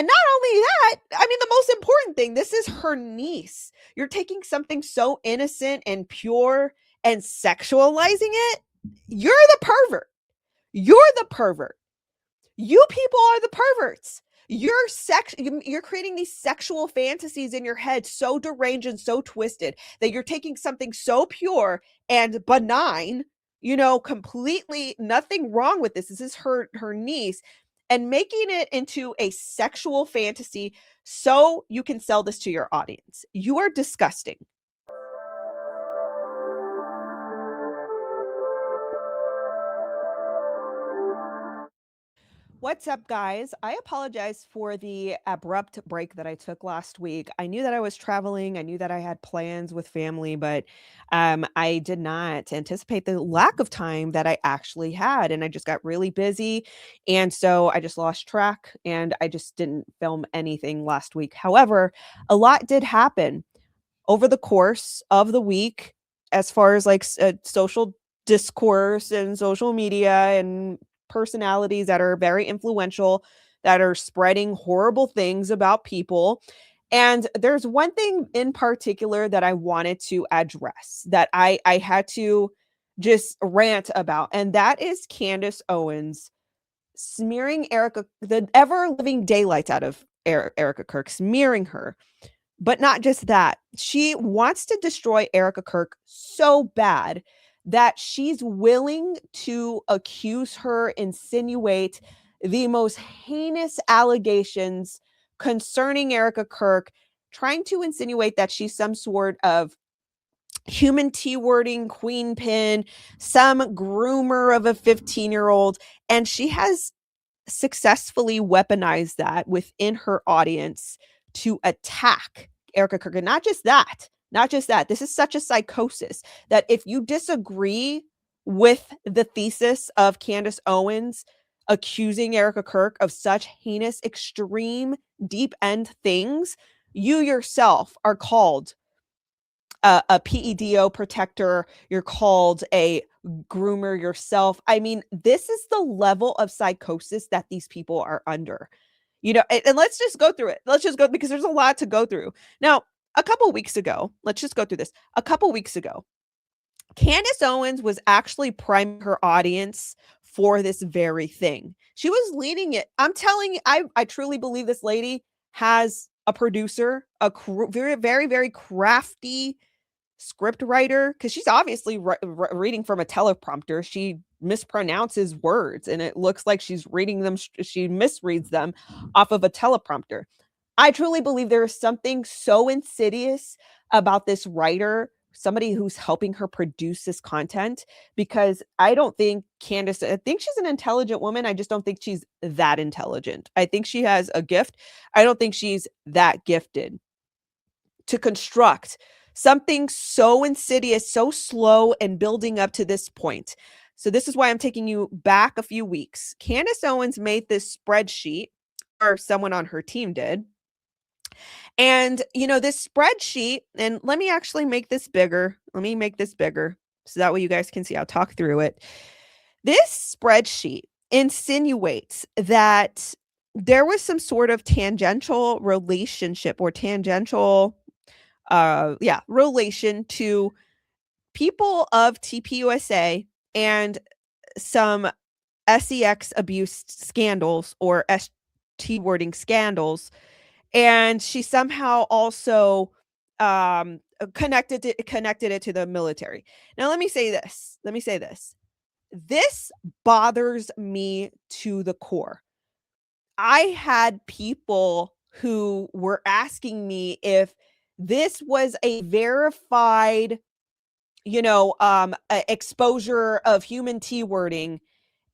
And not only that, I mean, the most important thing, this is her niece. You're taking something so innocent and pure and sexualizing it. You're the pervert. You're the pervert. You people are the perverts. You're creating these sexual fantasies in your head so deranged and so twisted that you're taking something so pure and benign, completely nothing wrong with this. This is her niece, and making it into a sexual fantasy so you can sell this to your audience. You are disgusting. What's up, guys? I apologize for the abrupt break that I took last week. I knew that I was traveling. I knew that I had plans with family, but I did not anticipate the lack of time that I actually had. And I just got really busy. And so I just lost track and I just didn't film anything last week. However, a lot did happen over the course of the week as far as like social discourse and social media and personalities that are very influential that are spreading horrible things about people. And there's one thing in particular that I wanted to address that I had to just rant about, and that is Candace Owens smearing Erica, the ever living daylights out of Erica Kirk, smearing her. But not just that, she wants to destroy Erica Kirk so bad that she's willing to accuse her, insinuate the most heinous allegations concerning Erica Kirk, trying to insinuate that she's some sort of human T-wording queen pin, some groomer of a 15-year-old. And she has successfully weaponized that within her audience to attack Erica Kirk. And not just that, this is such a psychosis that if you disagree with the thesis of Candace Owens accusing Erica Kirk of such heinous, extreme, deep end things, you yourself are called a PEDO protector. You're called a groomer yourself. I mean, this is the level of psychosis that these people are under. And let's just go through it. Let's just go because there's a lot to go through. Now, a couple weeks ago, let's just go through this. A couple weeks ago, Candace Owens was actually priming her audience for this very thing. She was leading it. I'm telling you, I truly believe this lady has a producer, very, very, very crafty script writer, because she's obviously reading from a teleprompter. She mispronounces words and it looks like she's reading them, she misreads them off of a teleprompter. I truly believe there is something so insidious about this writer, somebody who's helping her produce this content, because I don't think Candace, I think she's an intelligent woman. I just don't think she's that intelligent. I think she has a gift. I don't think she's that gifted to construct something so insidious, so slow, and building up to this point. So this is why I'm taking you back a few weeks. Candace Owens made this spreadsheet, or someone on her team did. And, this spreadsheet, and let me actually make this bigger. Let me make this bigger so that way you guys can see. I'll talk through it. This spreadsheet insinuates that there was some sort of tangential relationship or tangential relation to people of TPUSA and some sex abuse scandals or ST wording scandals. And she somehow also connected it to the military. Now, let me say this. This bothers me to the core. I had people who were asking me if this was a verified, exposure of human T wording.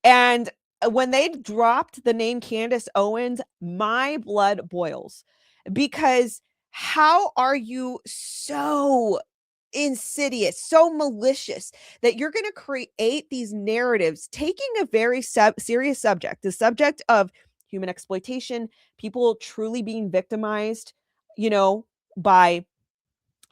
And when they dropped the name Candace Owens, my blood boils, because how are you so insidious, so malicious that you're going to create these narratives, taking a very serious subject, the subject of human exploitation, people truly being victimized, by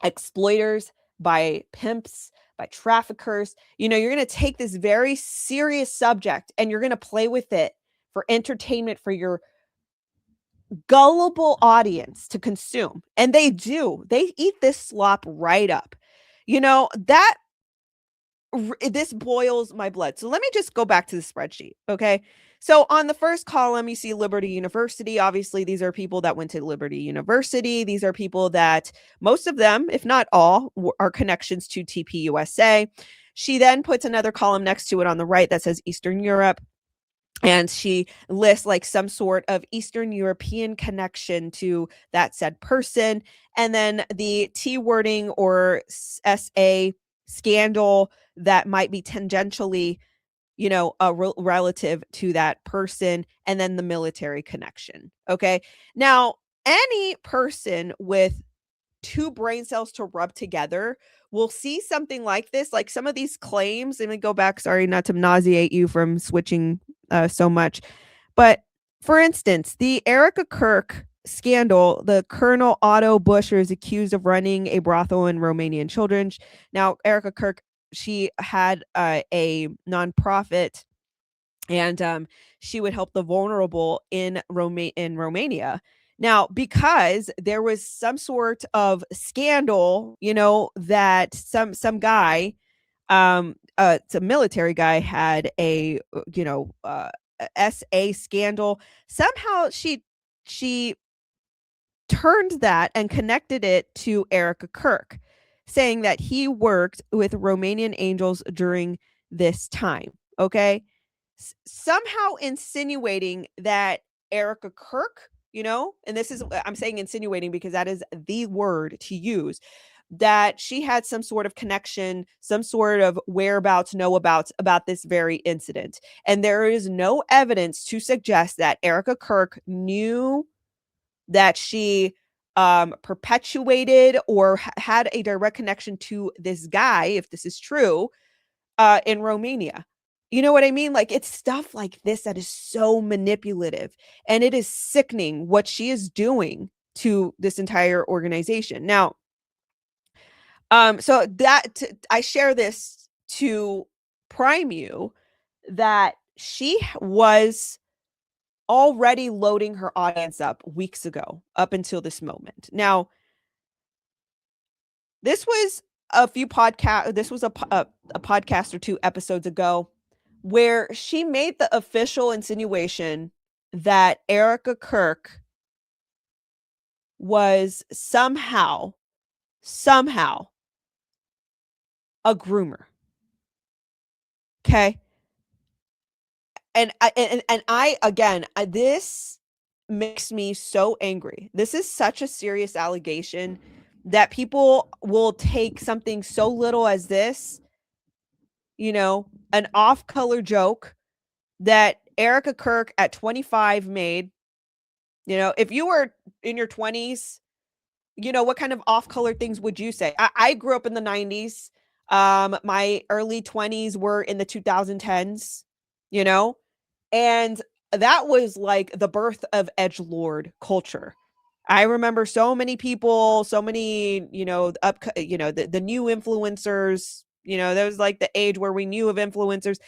exploiters, by pimps, by traffickers. You're going to take this very serious subject and you're going to play with it for entertainment, for your gullible audience to consume. And they do. They eat this slop right up. You know, that this boils my blood. So let me just go back to the spreadsheet, okay? So on the first column, you see Liberty University. Obviously, these are people that went to Liberty University. These are people that most of them, if not all, are connections to TPUSA. She then puts another column next to it on the right that says Eastern Europe. And she lists like some sort of Eastern European connection to that said person. And then the T wording or SA scandal that might be tangentially, relative to that person. And then the military connection. Okay. Now, any person with two brain cells to rub together will see something like this, like some of these claims. Let me go back. Sorry, not to nauseate you from switching so much. But for instance, the Erica Kirk scandal, the Colonel Otto Busher is accused of running a brothel in Romanian children. Now, Erica Kirk, she had a nonprofit, and she would help the vulnerable in Romania. Now, because there was some sort of scandal, that some guy, it's a military guy, had a SA scandal. Somehow she turned that and connected it to Erica Kirk, saying that he worked with Romanian angels during this time. Okay. Somehow insinuating that Erica Kirk, and this is, I'm saying insinuating because that is the word to use, that she had some sort of connection, some sort of whereabouts, know about this very incident. And there is no evidence to suggest that Erica Kirk knew that she perpetuated or had a direct connection to this guy, if this is true, in Romania. You know what I mean? Like, it's stuff like this that is so manipulative, and it is sickening what she is doing to this entire organization. Now, so I share this to prime you that she was already loading her audience up weeks ago, up until this moment. Now, this was a few podcast. This was a podcast or two episodes ago, where she made the official insinuation that Erica Kirk was somehow a groomer. Okay. And I again, this makes me so angry. This is such a serious allegation that people will take something so little as this, an off-color joke that Erica Kirk at 25 made. If you were in your 20s, what kind of off-color things would you say? I grew up in the 90s. My early 20s were in the 2010s, you know? And that was like the birth of edgelord culture. I remember so many people, so many, the new influencers, that was like the age where we knew of influencers.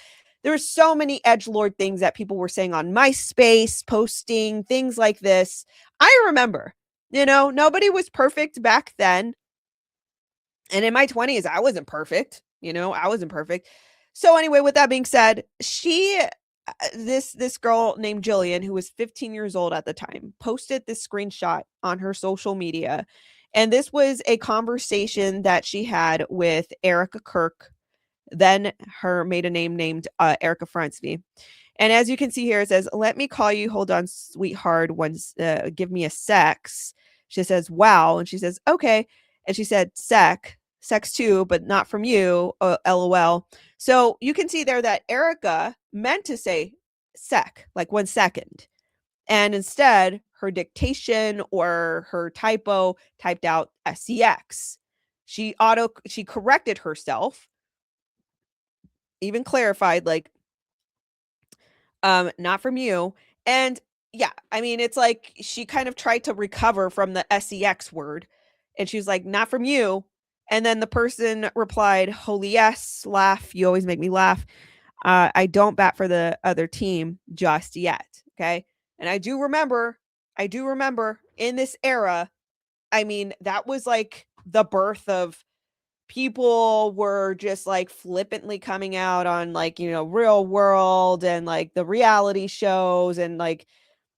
There were so many edgelord things that people were saying on MySpace, posting things like this. I remember, nobody was perfect back then. And in my 20s, I wasn't perfect. I wasn't perfect. So anyway, with that being said, this girl named Jillian, who was 15 years old at the time, posted this screenshot on her social media. And this was a conversation that she had with Erica Kirk, then her maiden name named Erica Franceby. And as you can see here, it says, "Let me call you. Hold on, sweetheart. Once, give me a sex." She says, "Wow." And she says, "Okay." And she said, sex too, but not from you, LOL. So you can see there that Erica meant to say like 1 second. And instead, her dictation or her typo typed out SEX. She corrected herself, even clarified, like, not from you. And yeah, I mean, it's like she kind of tried to recover from the SEX word, and she's like, "Not from you." And then the person replied, "Holy yes, laugh. You always make me laugh. I don't bat for the other team just yet." Okay. And I do remember I do remember in this era, I mean, that was like the birth of people were just like flippantly coming out on like, Real World and like the reality shows and like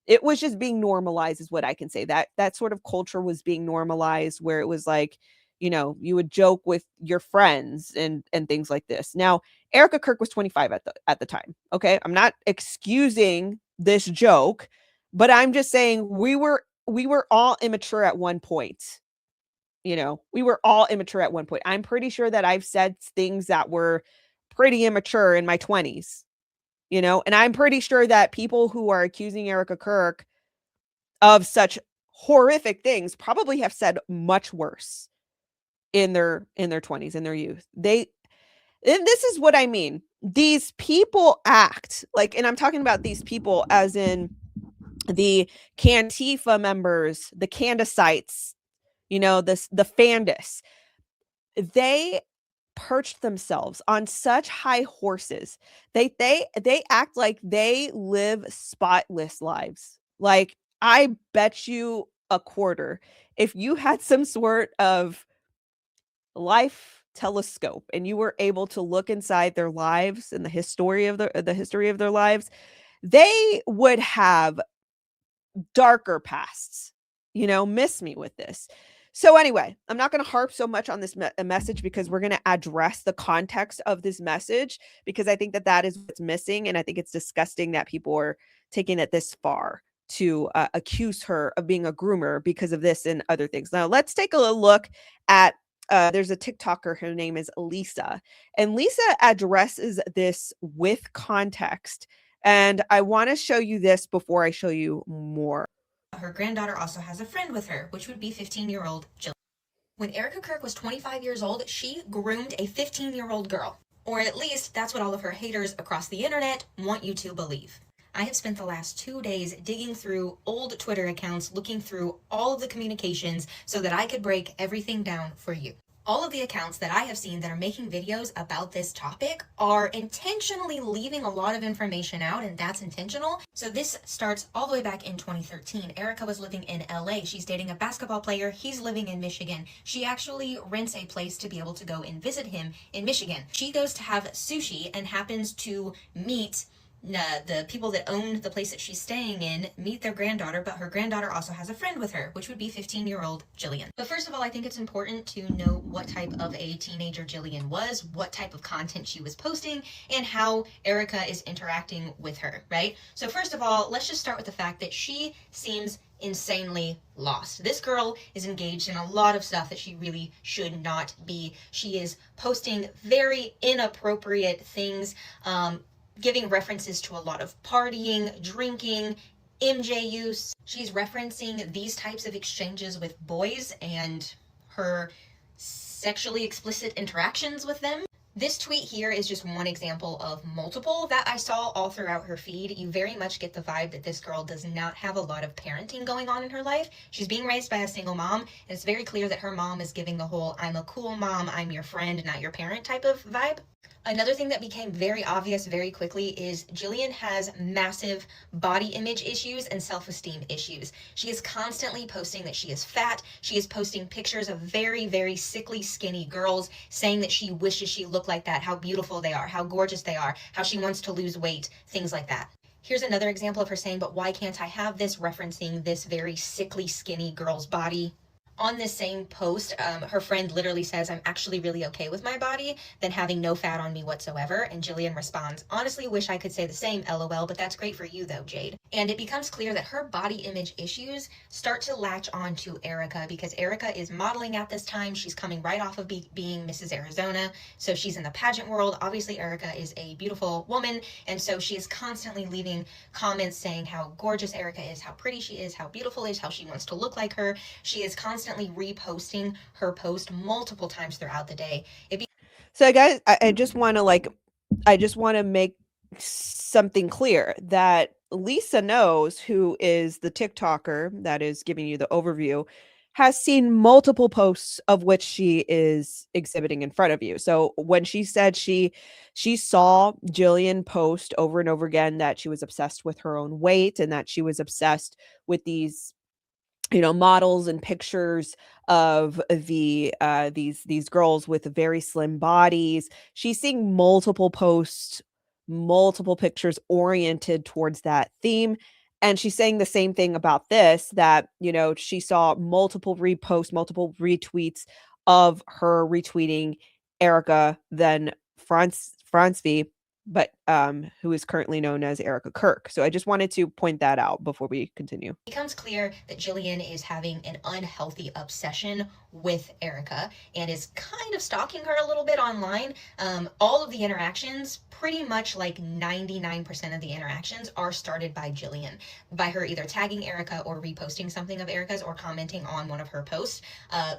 it was just being normalized is what I can say. That sort of culture was being normalized where it was like, you would joke with your friends and things like this. Now, Erica Kirk was 25 at the time. Okay? I'm not excusing this joke, but I'm just saying we were all immature at one point. We were all immature at one point. I'm pretty sure that I've said things that were pretty immature in my 20s, and I'm pretty sure that people who are accusing Erica Kirk of such horrific things probably have said much worse in their 20s, in their youth. And this is what I mean. These people act like, and I'm talking about these people as in the Cantifa members, the Candicites, the Fandus. They perched themselves on such high horses. They act like they live spotless lives. Like, I bet you a quarter if you had some sort of life telescope and you were able to look inside their lives and the history of their lives, they would have darker pasts. Miss me with this. So anyway, I'm not going to harp so much on this message because we're going to address the context of this message because I think that that is what's missing, and I think it's disgusting that people are taking it this far to accuse her of being a groomer because of this and other things. Now let's take a look at. There's a TikToker. Her name is Lisa, and Lisa addresses this with context. And I want to show you this before I show you more. Her granddaughter also has a friend with her, which would be 15-year-old Jill. When Erica Kirk was 25 years old, she groomed a 15-year-old girl. Or at least that's what all of her haters across the internet want you to believe. I have spent the last 2 days digging through old Twitter accounts, looking through all of the communications so that I could break everything down for you. All of the accounts that I have seen that are making videos about this topic are intentionally leaving a lot of information out, and that's intentional. So this starts all the way back in 2013. Erica was living in LA. She's dating a basketball player. He's living in Michigan. She actually rents a place to be able to go and visit him in Michigan. She goes to have sushi and happens to meet the people that own the place that she's staying in, meet their granddaughter, but her granddaughter also has a friend with her, which would be 15-year-old Jillian. But first of all, I think it's important to know what type of a teenager Jillian was, what type of content she was posting, and how Erica is interacting with her, right? So first of all, let's just start with the fact that she seems insanely lost. This girl is engaged in a lot of stuff that she really should not be. She is posting very inappropriate things, giving references to a lot of partying, drinking, MJ use. She's referencing these types of exchanges with boys and her sexually explicit interactions with them. This tweet here is just one example of multiple that I saw all throughout her feed. You very much get the vibe that this girl does not have a lot of parenting going on in her life. She's being raised by a single mom, and it's very clear that her mom is giving the whole I'm a cool mom, I'm your friend, not your parent type of vibe. Another thing that became very obvious very quickly is Jillian has massive body image issues and self-esteem issues. She is constantly posting that she is fat. She is posting pictures of very, very sickly, skinny girls, saying that she wishes she looked like that, how beautiful they are, how gorgeous they are, how she wants to lose weight, things like that. Here's another example of her saying, but why can't I have this, referencing this very sickly, skinny girl's body. On this same post, her friend literally says, I'm actually really okay with my body than having no fat on me whatsoever. And Jillian responds, honestly, wish I could say the same, LOL, but that's great for you though, Jade. And it becomes clear that her body image issues start to latch on to Erica because Erica is modeling at this time. She's coming right off of being Mrs. Arizona. So she's in the pageant world. Obviously, Erica is a beautiful woman. And so she is constantly leaving comments saying how gorgeous Erica is, how pretty she is, how beautiful is, how she wants to look like her. She is constantly reposting her post multiple times throughout the day. So guys, I just want to make something clear that Lisa knows who is the TikToker that is giving you the overview. has seen multiple posts of which she is exhibiting in front of you. So when she said she saw Jillian post over and over again that she was obsessed with her own weight and that she was obsessed with these, you know, models and pictures of these girls with very slim bodies. She's seeing multiple posts, multiple pictures oriented towards that theme, and she's saying the same thing about this, that, you know, she saw multiple reposts, multiple retweets of her retweeting Erica, then Francvi, but who is currently known as Erica Kirk. So I just wanted to point that out before we continue. It becomes clear that Jillian is having an unhealthy obsession with Erica and is kind of stalking her a little bit online. All of the interactions, pretty much like 99% of the interactions, are started by Jillian, by her either tagging Erica or reposting something of Erica's or commenting on one of her posts.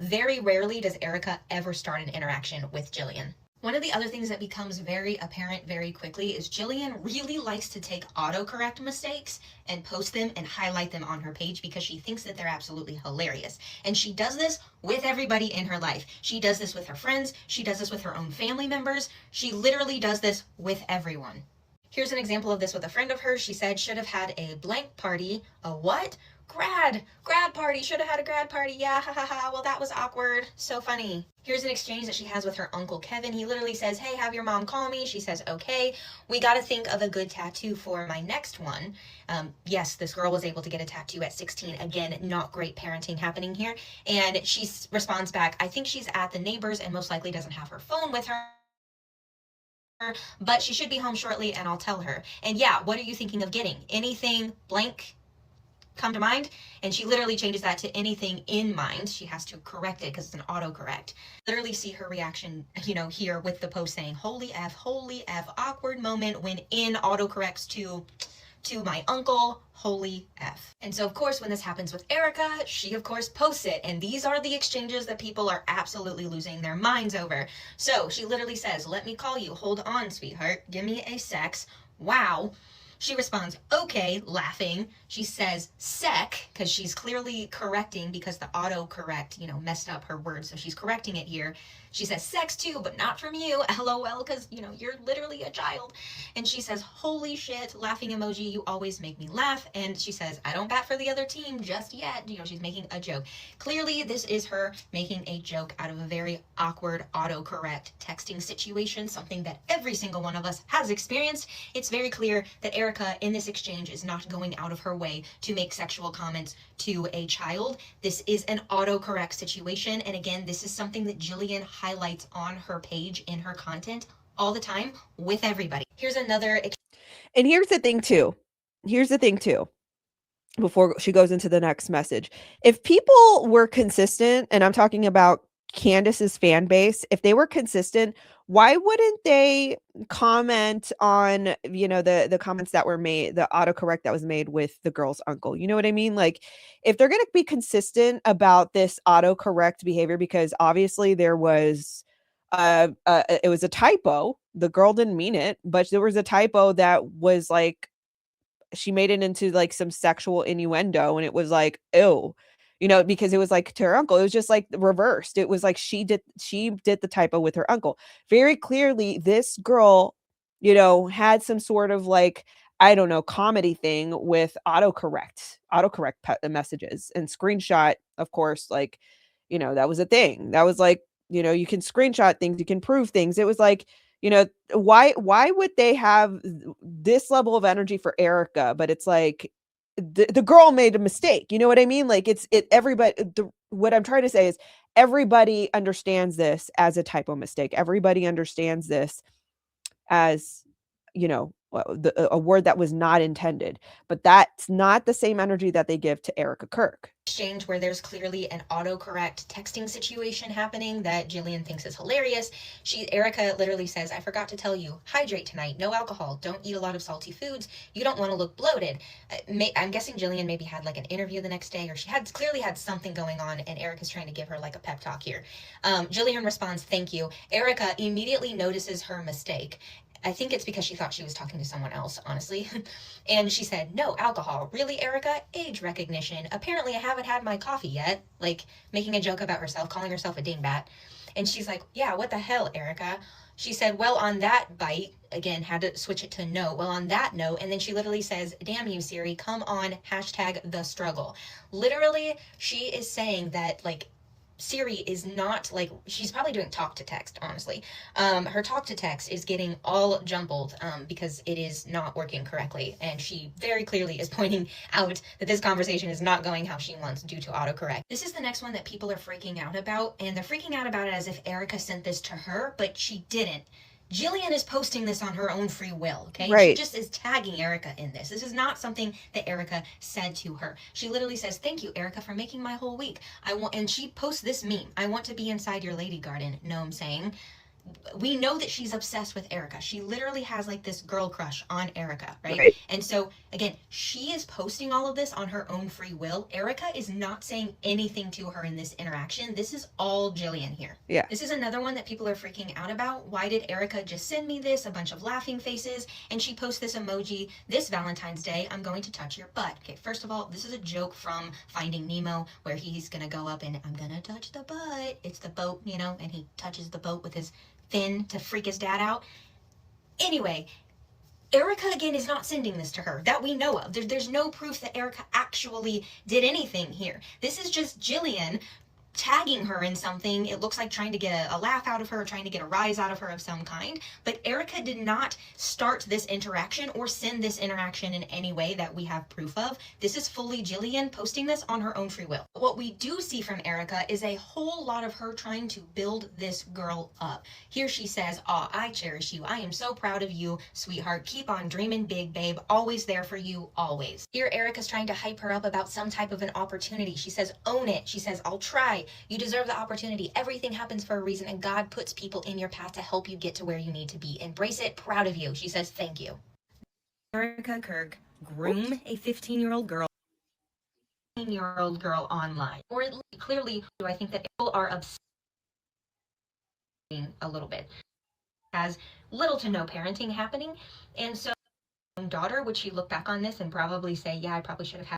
Very rarely does Erica ever start an interaction with Jillian. One of the other things that becomes very apparent very quickly is Jillian really likes to take autocorrect mistakes and post them and highlight them on her page because she thinks that they're absolutely hilarious. And she does this with everybody in her life. She does this with her friends. She does this with her own family members. She literally does this with everyone. Here's an example of this with a friend of hers. She said, should have had a blank party. A what? Grad party. Should have had a grad party. Yeah, ha ha ha. Well, that was awkward. So funny. Here's an exchange that she has with her uncle Kevin. He literally says, hey, have your mom call me. She says, okay. We got to think of a good tattoo for my next one. Yes, this girl was able to get a tattoo at 16. Again, not great parenting happening here. And she responds back, I think she's at the neighbor's and most likely doesn't have her phone with her, but she should be home shortly and I'll tell her. And yeah, what are you thinking of getting? Anything blank come to mind? And she literally changes that to anything in mind. She has to correct it because it's an autocorrect. Literally see her reaction, you know, here with the post saying, holy F, awkward moment when in autocorrects to my uncle, holy F. And so of course when this happens with Erica, she of course posts it, and these are the exchanges that people are absolutely losing their minds over. So she literally says, let me call you, hold on sweetheart, give me a sex, wow. She responds, okay, laughing. She says sec, because she's clearly correcting because the autocorrect, you know, messed up her words. So she's correcting it here. She says sex too, but not from you, LOL, because, you know, you're literally a child. And she says, holy shit, laughing emoji, you always make me laugh. And she says, I don't bat for the other team just yet. You know, she's making a joke. Clearly, this is her making a joke out of a very awkward autocorrect texting situation, something that every single one of us has experienced. It's very clear that Erica in this exchange is not going out of her way to make sexual comments to a child. This is an autocorrect situation. And again, this is something that Jillian highlights on her page in her content all the time with everybody. Here's another. And here's the thing too. Before she goes into the next message. If people were consistent, and I'm talking about Candace's fan base, if they were consistent, why wouldn't they comment on, you know, the comments that were made, the autocorrect that was made with the girl's uncle? You know what I mean? Like, if they're going to be consistent about this autocorrect behavior, because obviously there was it was a typo. The girl didn't mean it, but there was a typo that was like, she made it into like some sexual innuendo, and it was like, ew, you know, because it was like to her uncle. It was just like reversed. It was like she did the typo with her uncle. Very clearly, this girl, you know, had some sort of like, I don't know, comedy thing with autocorrect messages and screenshot, of course, like, you know, that was a thing. That was like, you know, you can screenshot things, you can prove things. It was like, you know, why would they have this level of energy for Erica, but it's like the girl made a mistake. You know what I mean? Like everybody, what I'm trying to say is everybody understands this as a typo mistake. Everybody understands this as, you know, a word that was not intended, but that's not the same energy that they give to Erica Kirk. Exchange where there's clearly an autocorrect texting situation happening that Jillian thinks is hilarious. Erica literally says, I forgot to tell you, hydrate tonight, no alcohol, don't eat a lot of salty foods, you don't want to look bloated. I'm guessing Jillian maybe had like an interview the next day, or she clearly had something going on, and Erica's trying to give her like a pep talk here. Jillian responds, thank you. Erica immediately notices her mistake. I think it's because she thought she was talking to someone else, honestly. And she said, "No alcohol. Really, Erica? Age recognition. Apparently, I haven't had my coffee yet." Like, making a joke about herself, calling herself a dingbat. And she's like, "Yeah, what the hell, Erica?" She said, "Well, on that bite," again, had to switch it to no. "Well, on that note," and then she literally says, "Damn you, Siri, come on, hashtag the struggle." Literally, she is saying that, like, Siri is not like, she's probably doing talk to text, honestly. Her talk to text is getting all jumbled because it is not working correctly. And she very clearly is pointing out that this conversation is not going how she wants due to autocorrect. This is the next one that people are freaking out about. And they're freaking out about it as if Erica sent this to her, but she didn't. Jillian is posting this on her own free will, okay? And she Right. just is tagging Erica in this. This is not something that Erica said to her. She literally says, "Thank you, Erica, for making my whole week. I want," and she posts this meme, "I want to be inside your lady garden." Know I'm saying? We know that she's obsessed with Erica. She literally has like this girl crush on Erica, right? Right. And so again, she is posting all of this on her own free will. Erica is not saying anything to her in this interaction. This is all Jillian here. Yeah. This is another one that people are freaking out about. Why did Erica just send me this? A bunch of laughing faces. And she posts this emoji this Valentine's Day. "I'm going to touch your butt." Okay, first of all, this is a joke from Finding Nemo where he's going to go up and, "I'm going to touch the butt." It's the boat, you know, and he touches the boat with his fin to freak his dad out. Anyway, Erica again is not sending this to her that we know of. There's no proof that Erica actually did anything here. This is just Jillian tagging her in something. It looks like trying to get a laugh out of her, trying to get a rise out of her of some kind. But Erica did not start this interaction or send this interaction in any way that we have proof of. This is fully Jillian posting this on her own free will. What we do see from Erica is a whole lot of her trying to build this girl up. Here she says, "Aw, I cherish you. I am so proud of you, sweetheart. Keep on dreaming big, babe. Always there for you, always." Here Erica's trying to hype her up about some type of an opportunity. She says, "Own it." She says, "I'll try. You deserve the opportunity. Everything happens for a reason, and God puts people in your path to help you get to where you need to be. Embrace it. Proud of you." She says, "Thank you." Erica Kirk Oops. groom a 15-year-old girl, 15-year-old girl online. Or at least, clearly, do I think that people are obsessing a little bit. Has little to no parenting happening. And so, daughter, would she look back on this and probably say, "Yeah, I probably should have had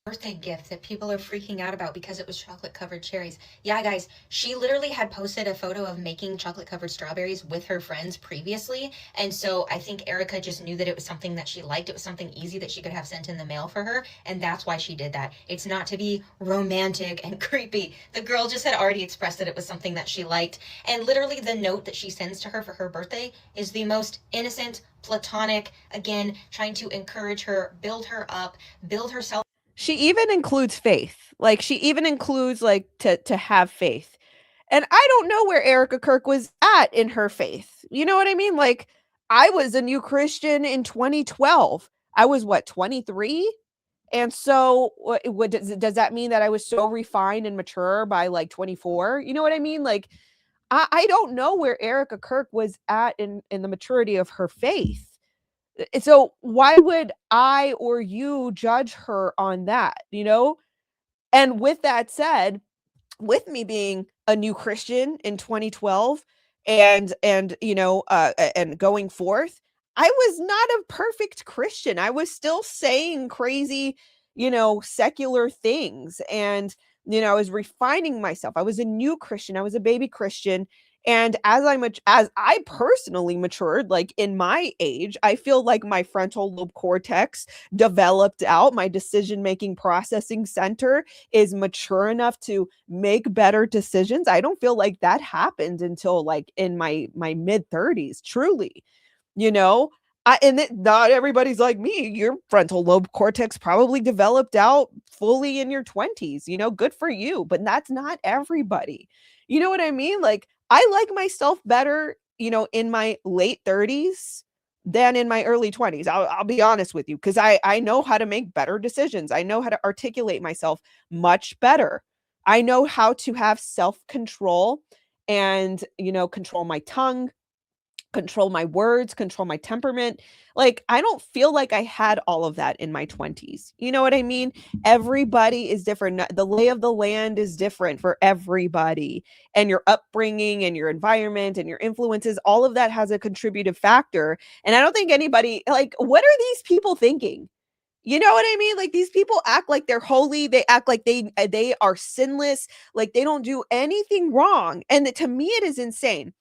birthday gift that people are freaking out about because it was chocolate covered cherries." Yeah, guys, she literally had posted a photo of making chocolate covered strawberries with her friends previously. And so I think Erica just knew that it was something that she liked. It was something easy that she could have sent in the mail for her. And that's why she did that. It's not to be romantic and creepy. The girl just had already expressed that it was something that she liked. And literally the note that she sends to her for her birthday is the most innocent, platonic, again, trying to encourage her, build her up, build herself. She even includes faith. Like, she even includes, like, to have faith. And I don't know where Erica Kirk was at in her faith. You know what I mean? Like, I was a new Christian in 2012. I was what, 23? And so what does that mean that I was so refined and mature by like 24? You know what I mean? Like, I don't know where Erica Kirk was at in the maturity of her faith. So why would I or you judge her on that, you know? And with that said, with me being a new Christian in 2012 and and going forth, I was not a perfect Christian. I was still saying crazy, secular things, and I was refining myself. I was a new Christian. I was a baby Christian. And as I personally matured, like in my age, I feel like my frontal lobe cortex developed out. My decision making processing center is mature enough to make better decisions. I don't feel like that happened until like in my mid 30s, truly. You know, not everybody's like me. Your frontal lobe cortex probably developed out fully in your 20s. Good for you, but that's not everybody. You know what I mean? Like, I like myself better, in my late 30s than in my early 20s. I'll be honest with you, because I know how to make better decisions. I know how to articulate myself much better. I know how to have self control and, control my tongue, control my words, control my temperament. Like, I don't feel like I had all of that in my 20s. You know what I mean? Everybody is different. The lay of the land is different for everybody. And your upbringing and your environment and your influences, all of that has a contributive factor. And I don't think anybody, like, what are these people thinking? You know what I mean? Like, these people act like they're holy. They act like they are sinless, like they don't do anything wrong. And to me, it is insane.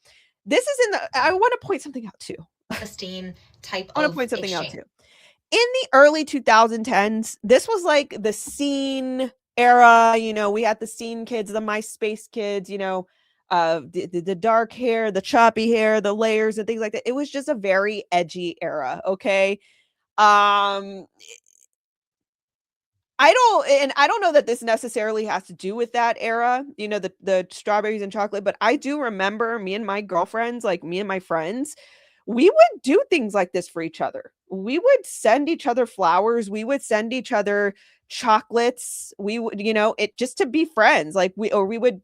This is in the I want to point something out too. Esteem type I want to of point something out exchange. too. In the early 2010s, this was like the scene era. We had the scene kids, the MySpace kids, the dark hair, the choppy hair, the layers and things like that. It was just a very edgy era. Okay. Um, I don't know that this necessarily has to do with that era, the strawberries and chocolate, but I do remember me and my girlfriends, like me and my friends, we would do things like this for each other. We would send each other flowers, we would send each other chocolates. We would, it just to be friends. Like we would,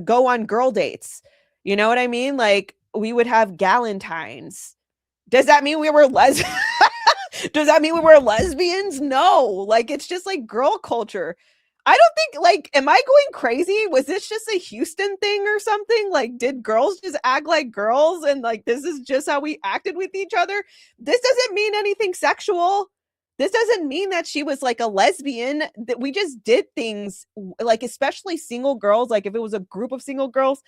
go on girl dates. You know what I mean? Like we would have galentines. Does that mean we were Does that mean we were lesbians? No. Like, it's just like girl culture. I don't think, like, am I going crazy? Was this just a Houston thing or something? Like, did girls just act like girls and like this is just how we acted with each other? This doesn't mean anything sexual. This doesn't mean that she was like a lesbian. That we just did things like, especially single girls, like if it was a group of single girls,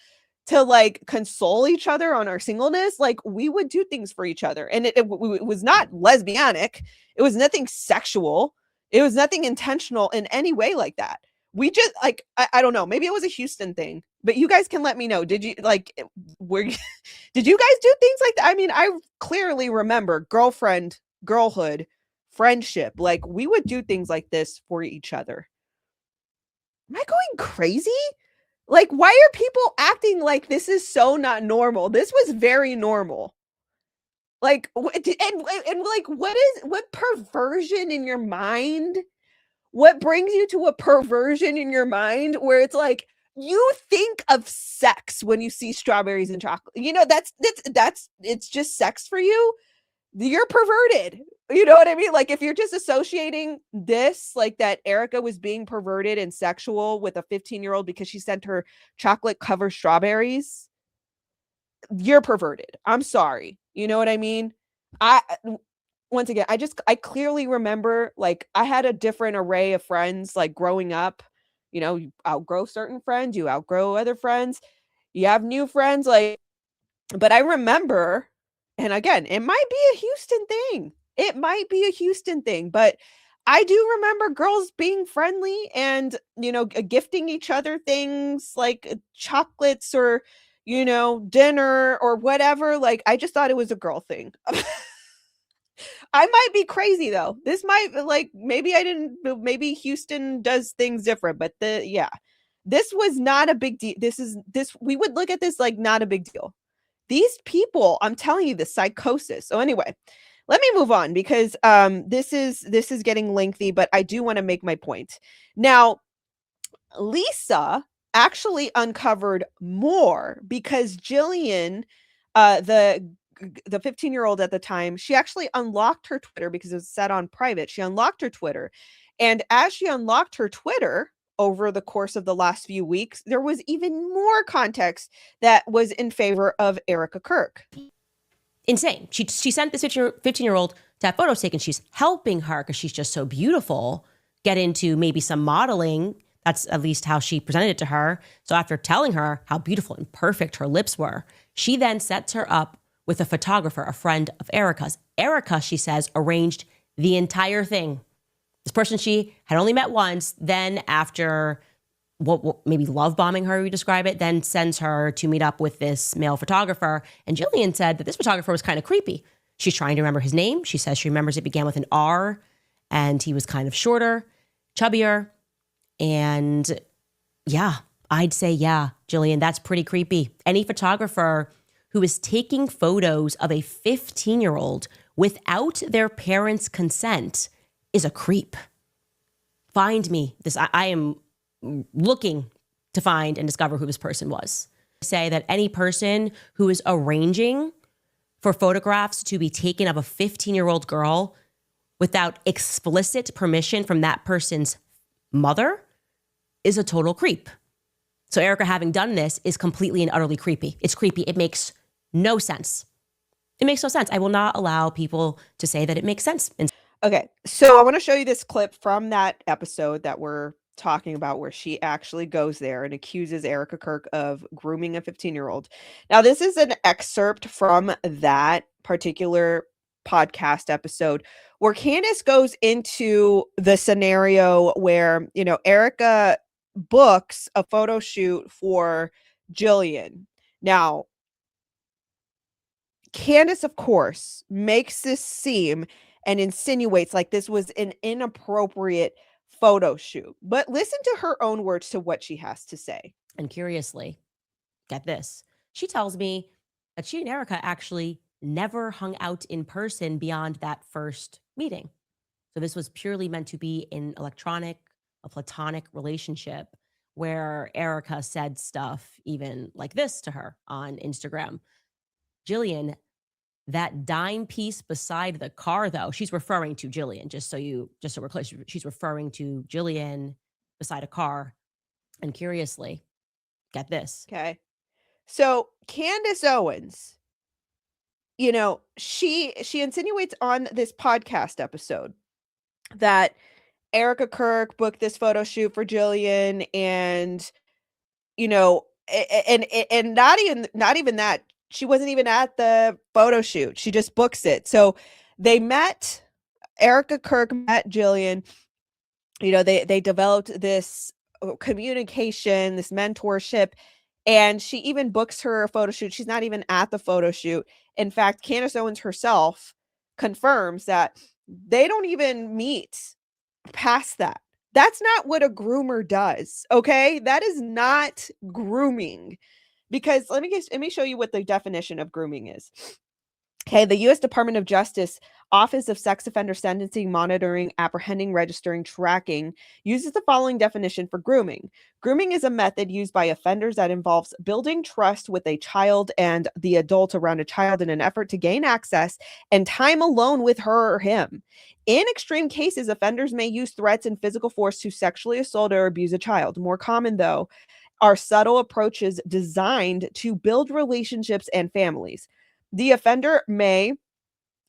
to like console each other on our singleness, like we would do things for each other. And it was not lesbianic. It was nothing sexual. It was nothing intentional in any way like that. We just like, I don't know, maybe it was a Houston thing, but you guys can let me know. Did you like, were did you guys do things like that? I mean, I clearly remember girlfriend, girlhood, friendship. Like we would do things like this for each other. Am I going crazy? Like, why are people acting like this is so not normal? This was very normal. Like, and like, what perversion in your mind? What brings you to a perversion in your mind where it's like you think of sex when you see strawberries and chocolate? That's it's just sex for you. You're perverted. You know what I mean? Like if you're just associating this, like that Erica was being perverted and sexual with a 15-year-old because she sent her chocolate covered strawberries, you're perverted. I'm sorry. You know what I mean? I once again, I clearly remember like I had a different array of friends like growing up. You outgrow certain friends, you outgrow other friends, you have new friends, like but I remember, and again, it might be a Houston thing. It might be a Houston thing, but I do remember girls being friendly and, gifting each other things like chocolates or, dinner or whatever. Like, I just thought it was a girl thing. I might be crazy though. This might like maybe I didn't maybe Houston does things different, but yeah. This was not a big deal. This we would look at this like not a big deal. These people, I'm telling you, the psychosis. So anyway, let me move on because this is getting lengthy, but I do want to make my point. Now, Lisa actually uncovered more because Jillian, the 15-year-old at the time, she actually unlocked her Twitter because it was set on private. She unlocked her Twitter. And as she unlocked her Twitter over the course of the last few weeks, there was even more context that was in favor of Erica Kirk. Insane. She sent this 15-year-old to have photos taken. She's helping her because she's just so beautiful get into maybe some modeling. That's at least how she presented it to her. So after telling her how beautiful and perfect her lips were, she then sets her up with a photographer, a friend of Erica's. Erica, she says, arranged the entire thing. This person she had only met once, then after what maybe love bombing her, we describe it, then sends her to meet up with this male photographer. And Jillian said that this photographer was kind of creepy. She's trying to remember his name. She says she remembers it began with an R and he was kind of shorter, chubbier. And yeah, I'd say, yeah, Jillian, that's pretty creepy. Any photographer who is taking photos of a 15-year-old without their parents' consent is a creep. Find me this. I am looking to find and discover who this person was. say that any person who is arranging for photographs to be taken of a 15-year-old girl without explicit permission from that person's mother is a total creep. So Erica having done this is completely and utterly creepy. It's creepy. It makes no sense. It makes no sense. I will not allow people to say that it makes sense. Okay, so I want to show you this clip from that episode that we're talking about where she actually goes there and accuses Erica Kirk of grooming a 15-year-old. Now, this is an excerpt from that particular podcast episode where Candace goes into the scenario where, Erica books a photo shoot for Jillian. Now, Candace, of course, makes this seem and insinuates like this was an inappropriate photo shoot. But listen to her own words to what she has to say. And curiously, get this, she tells me that she and Erica actually never hung out in person beyond that first meeting. So this was purely meant to be a platonic relationship where Erica said stuff even like this to her on Instagram. Jillian, that dime piece beside the car, though, she's referring to Jillian, just so we're clear. She's referring to Jillian beside a car. And curiously, get this. Okay. So Candace Owens, she insinuates on this podcast episode that Erica Kirk booked this photo shoot for Jillian and and not even that, she wasn't even at the photo shoot. She just books it. So Erica Kirk met Jillian. They developed this communication, this mentorship, and she even books her a photo shoot. She's not even at the photo shoot. In fact, Candace Owens herself confirms that they don't even meet past that. That's not what a groomer does, okay? That is not grooming. Because let me show you what the definition of grooming is. Okay, the U.S. Department of Justice Office of Sex Offender Sentencing, Monitoring, Apprehending, Registering, Tracking uses the following definition for grooming. Grooming is a method used by offenders that involves building trust with a child and the adult around a child in an effort to gain access and time alone with her or him. In extreme cases, offenders may use threats and physical force to sexually assault or abuse a child. More common, though, are subtle approaches designed to build relationships and families. The offender may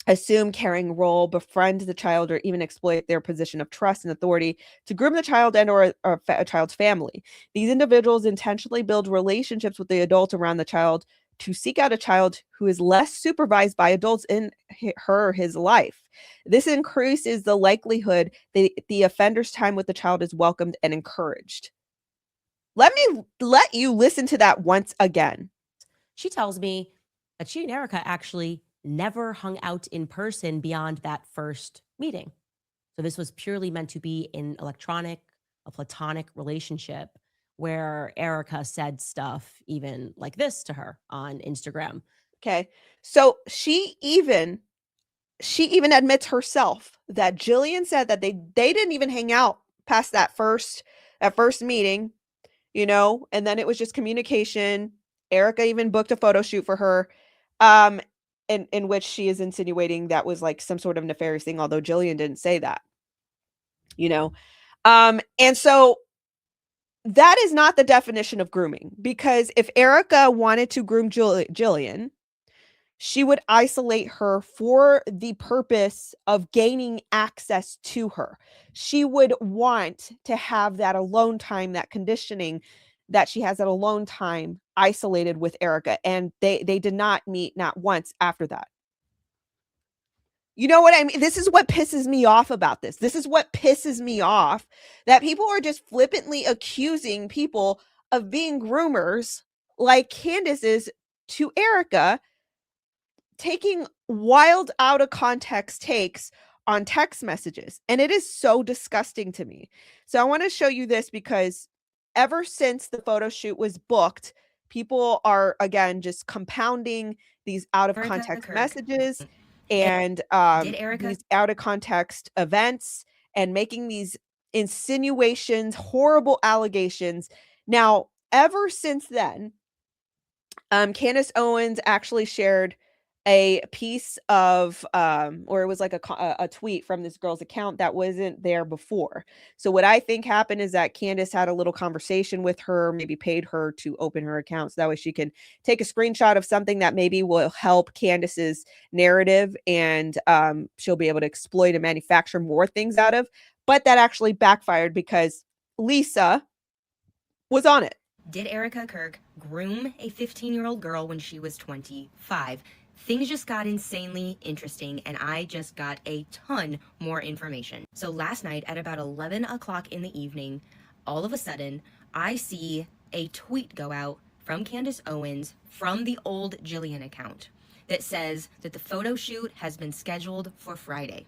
assume caring role, befriend the child, or even exploit their position of trust and authority to groom the child and or a child's family. These individuals intentionally build relationships with the adult around the child to seek out a child who is less supervised by adults in her or his life. This increases the likelihood that the offender's time with the child is welcomed and encouraged. Let you listen to that once again. She tells me that she and Erica actually never hung out in person beyond that first meeting. So this was purely meant to be a platonic relationship where Erica said stuff even like this to her on Instagram. Okay. So she even admits herself that Jillian said that they didn't even hang out past that first meeting, and then it was just communication. Erica even booked a photo shoot for her, in which she is insinuating that was like some sort of nefarious thing, although Jillian didn't say that, and so that is not the definition of grooming, because if Erica wanted to groom Jillian, she would isolate her for the purpose of gaining access to her. She would want to have that alone time, that conditioning that she has, that alone time isolated with Erica. And they did not meet, not once after that. You know what I mean? This is what pisses me off about this. This is what pisses me off, that people are just flippantly accusing people of being groomers like Candace is to Erica, taking wild out of context takes on text messages. And it is so disgusting to me. So I want to show you this because ever since the photo shoot was booked, people are again just compounding these out of context messages and these out of context events and making these insinuations, horrible allegations. Now, ever since then, Candace Owens actually shared a piece of, or it was like a tweet from this girl's account that wasn't there before. So what I think happened is that Candace had a little conversation with her, maybe paid her to open her account so that way she can take a screenshot of something that maybe will help Candace's narrative, and she'll be able to exploit and manufacture more things out of. But that actually backfired because Lisa was on it. Did Erica Kirk groom a 15-year-old girl when she was 25? Things just got insanely interesting, and I just got a ton more information. So last night at about 11 o'clock in the evening, all of a sudden, I see a tweet go out from Candace Owens from the old Jillian account that says that the photo shoot has been scheduled for Friday.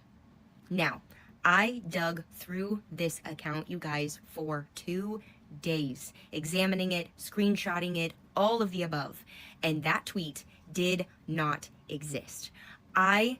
Now, I dug through this account, you guys, for 2 days, examining it, screenshotting it, all of the above. And that tweet did not exist. I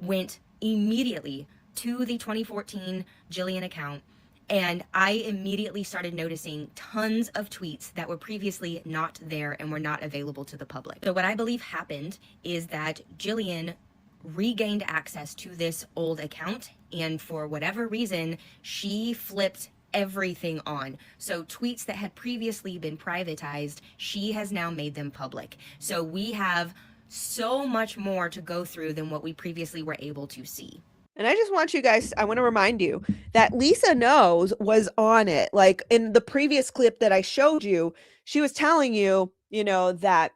went immediately to the 2014 Jillian account, and I immediately started noticing tons of tweets that were previously not there and were not available to the public. So what I believe happened is that Jillian regained access to this old account, and for whatever reason, she flipped everything on. So tweets that had previously been privatized, she has now made them public. So we have so much more to go through than what we previously were able to see. And I just want you guys, I want to remind you that Lisa Knows was on it. Like in the previous clip that I showed you, she was telling you, that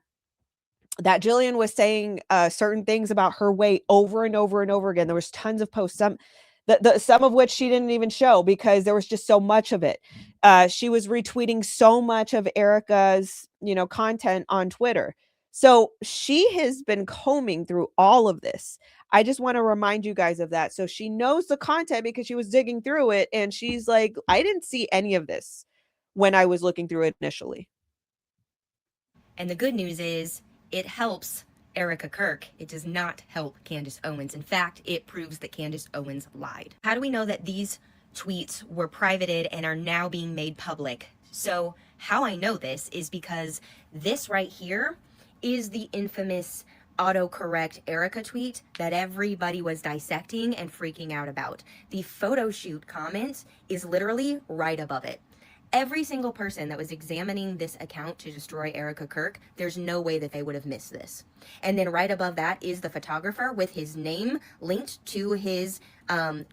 Jillian was saying certain things about her weight over and over and over again. There was tons of posts, some of which she didn't even show because there was just so much of it. She was retweeting so much of Erica's, content on Twitter. So she has been combing through all of this. I just want to remind you guys of that. So she knows the content because she was digging through it, and she's like, I didn't see any of this when I was looking through it initially. And the good news is it helps Erica Kirk. It does not help Candace Owens. In fact, it proves that Candace Owens lied. How do we know that these tweets were privated and are now being made public? So how I know this is because this right here is the infamous autocorrect Erica tweet that everybody was dissecting and freaking out about. The photo shoot comment is literally right above it. Every single person that was examining this account to destroy Erica Kirk, there's no way that they would have missed this. And then right above that is the photographer with his name linked to his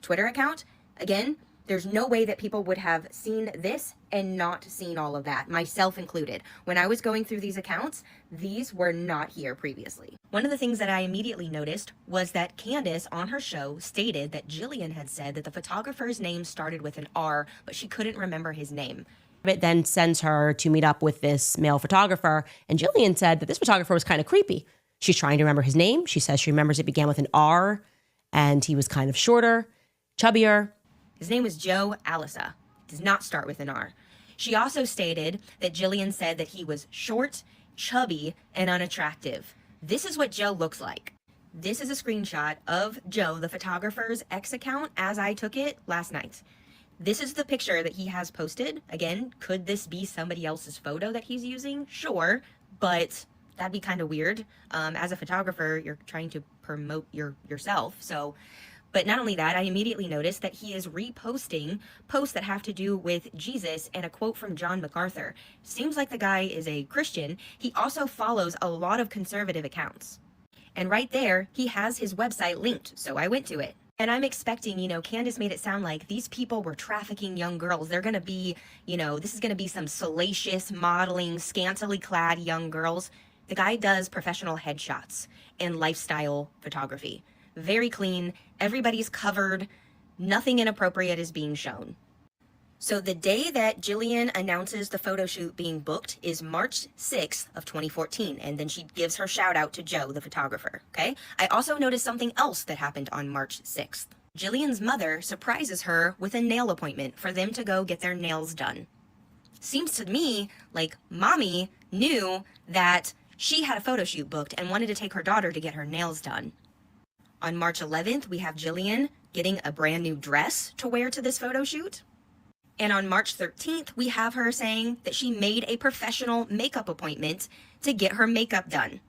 Twitter account. Again, there's no way that people would have seen this and not seen all of that, myself included. When I was going through these accounts, these were not here previously. One of the things that I immediately noticed was that Candace on her show stated that Jillian had said that the photographer's name started with an R, but she couldn't remember his name. It then sends her to meet up with this male photographer, and Jillian said that this photographer was kind of creepy. She's trying to remember his name. She says she remembers it began with an R, and he was kind of shorter, chubbier. His name was Joe Alisa. It does not start with an R. She also stated that Jillian said that he was short, chubby, and unattractive. This is what Joe looks like. This is a screenshot of Joe, the photographer's ex account, as I took it last night. This is the picture that he has posted. Again, could this be somebody else's photo that he's using? Sure, but that'd be kind of weird. As a photographer, you're trying to promote yourself, so... But not only that, I immediately noticed that he is reposting posts that have to do with Jesus and a quote from John MacArthur. Seems like the guy is a Christian. He also follows a lot of conservative accounts. And right there, he has his website linked, so I went to it. And I'm expecting, Candace made it sound like these people were trafficking young girls. They're going to be, this is going to be some salacious, modeling, scantily clad young girls. The guy does professional headshots and lifestyle photography. Very clean, everybody's covered, nothing inappropriate is being shown. So the day that Jillian announces the photo shoot being booked is March 6th of 2014, and then she gives her shout out to Joe, the photographer, okay? I also noticed something else that happened on March 6th. Jillian's mother surprises her with a nail appointment for them to go get their nails done. Seems to me like mommy knew that she had a photo shoot booked and wanted to take her daughter to get her nails done. On March 11th, we have Jillian getting a brand new dress to wear to this photo shoot. And on March 13th, we have her saying that she made a professional makeup appointment to get her makeup done.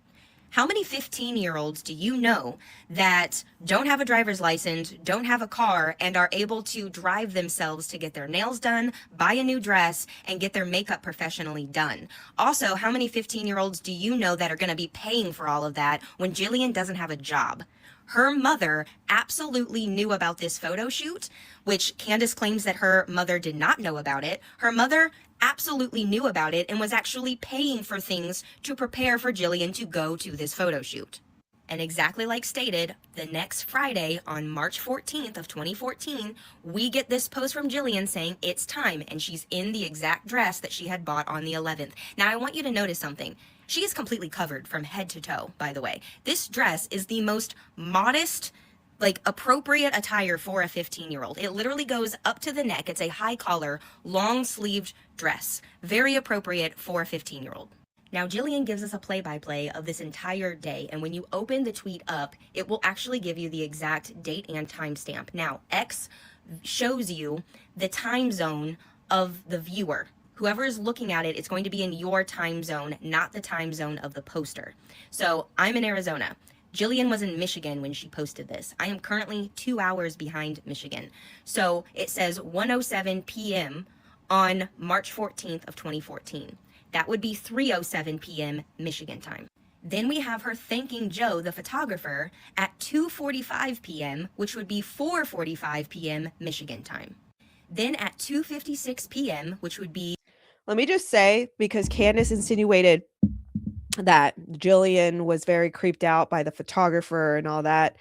How many 15-year-olds do you know that don't have a driver's license, don't have a car, and are able to drive themselves to get their nails done, buy a new dress, and get their makeup professionally done? Also, how many 15-year-olds do you know that are going to be paying for all of that when Jillian doesn't have a job? Her mother absolutely knew about this photo shoot, which Candace claims that her mother did not know about it. Her mother absolutely knew about it and was actually paying for things to prepare for Jillian to go to this photo shoot. And exactly like stated, the next Friday on March 14th of 2014, we get this post from Jillian saying it's time, and she's in the exact dress that she had bought on the 11th. Now, I want you to notice something. She is completely covered from head to toe, by the way. This dress is the most modest, like appropriate attire for a 15-year-old. It literally goes up to the neck. It's a high collar, long sleeved dress. Very appropriate for a 15-year-old. Now, Jillian gives us a play-by-play of this entire day, and when you open the tweet up, it will actually give you the exact date and timestamp. Now, X shows you the time zone of the viewer. Whoever is looking at it, it's going to be in your time zone, not the time zone of the poster. So I'm in Arizona. Jillian was in Michigan when she posted this. I am currently 2 hours behind Michigan. So it says 1:07 p.m. on March 14th of 2014. That would be 3:07 p.m. Michigan time. Then we have her thanking Joe, the photographer, at 2:45 p.m., which would be 4:45 p.m. Michigan time. Then at 2:56 p.m., which would be... Let me just say, because Candace insinuated that Jillian was very creeped out by the photographer and all that.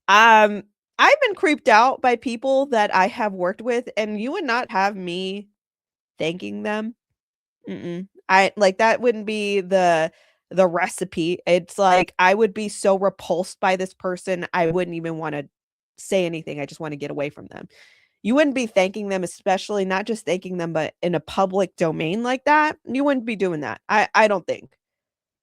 I've been creeped out by people that I have worked with, and you would not have me thanking them. I like that wouldn't be the recipe. It's like I would be so repulsed by this person, I wouldn't even want to say anything. I just want to get away from them. You wouldn't be thanking them, especially not just thanking them, but in a public domain like that. You wouldn't be doing that. I don't think.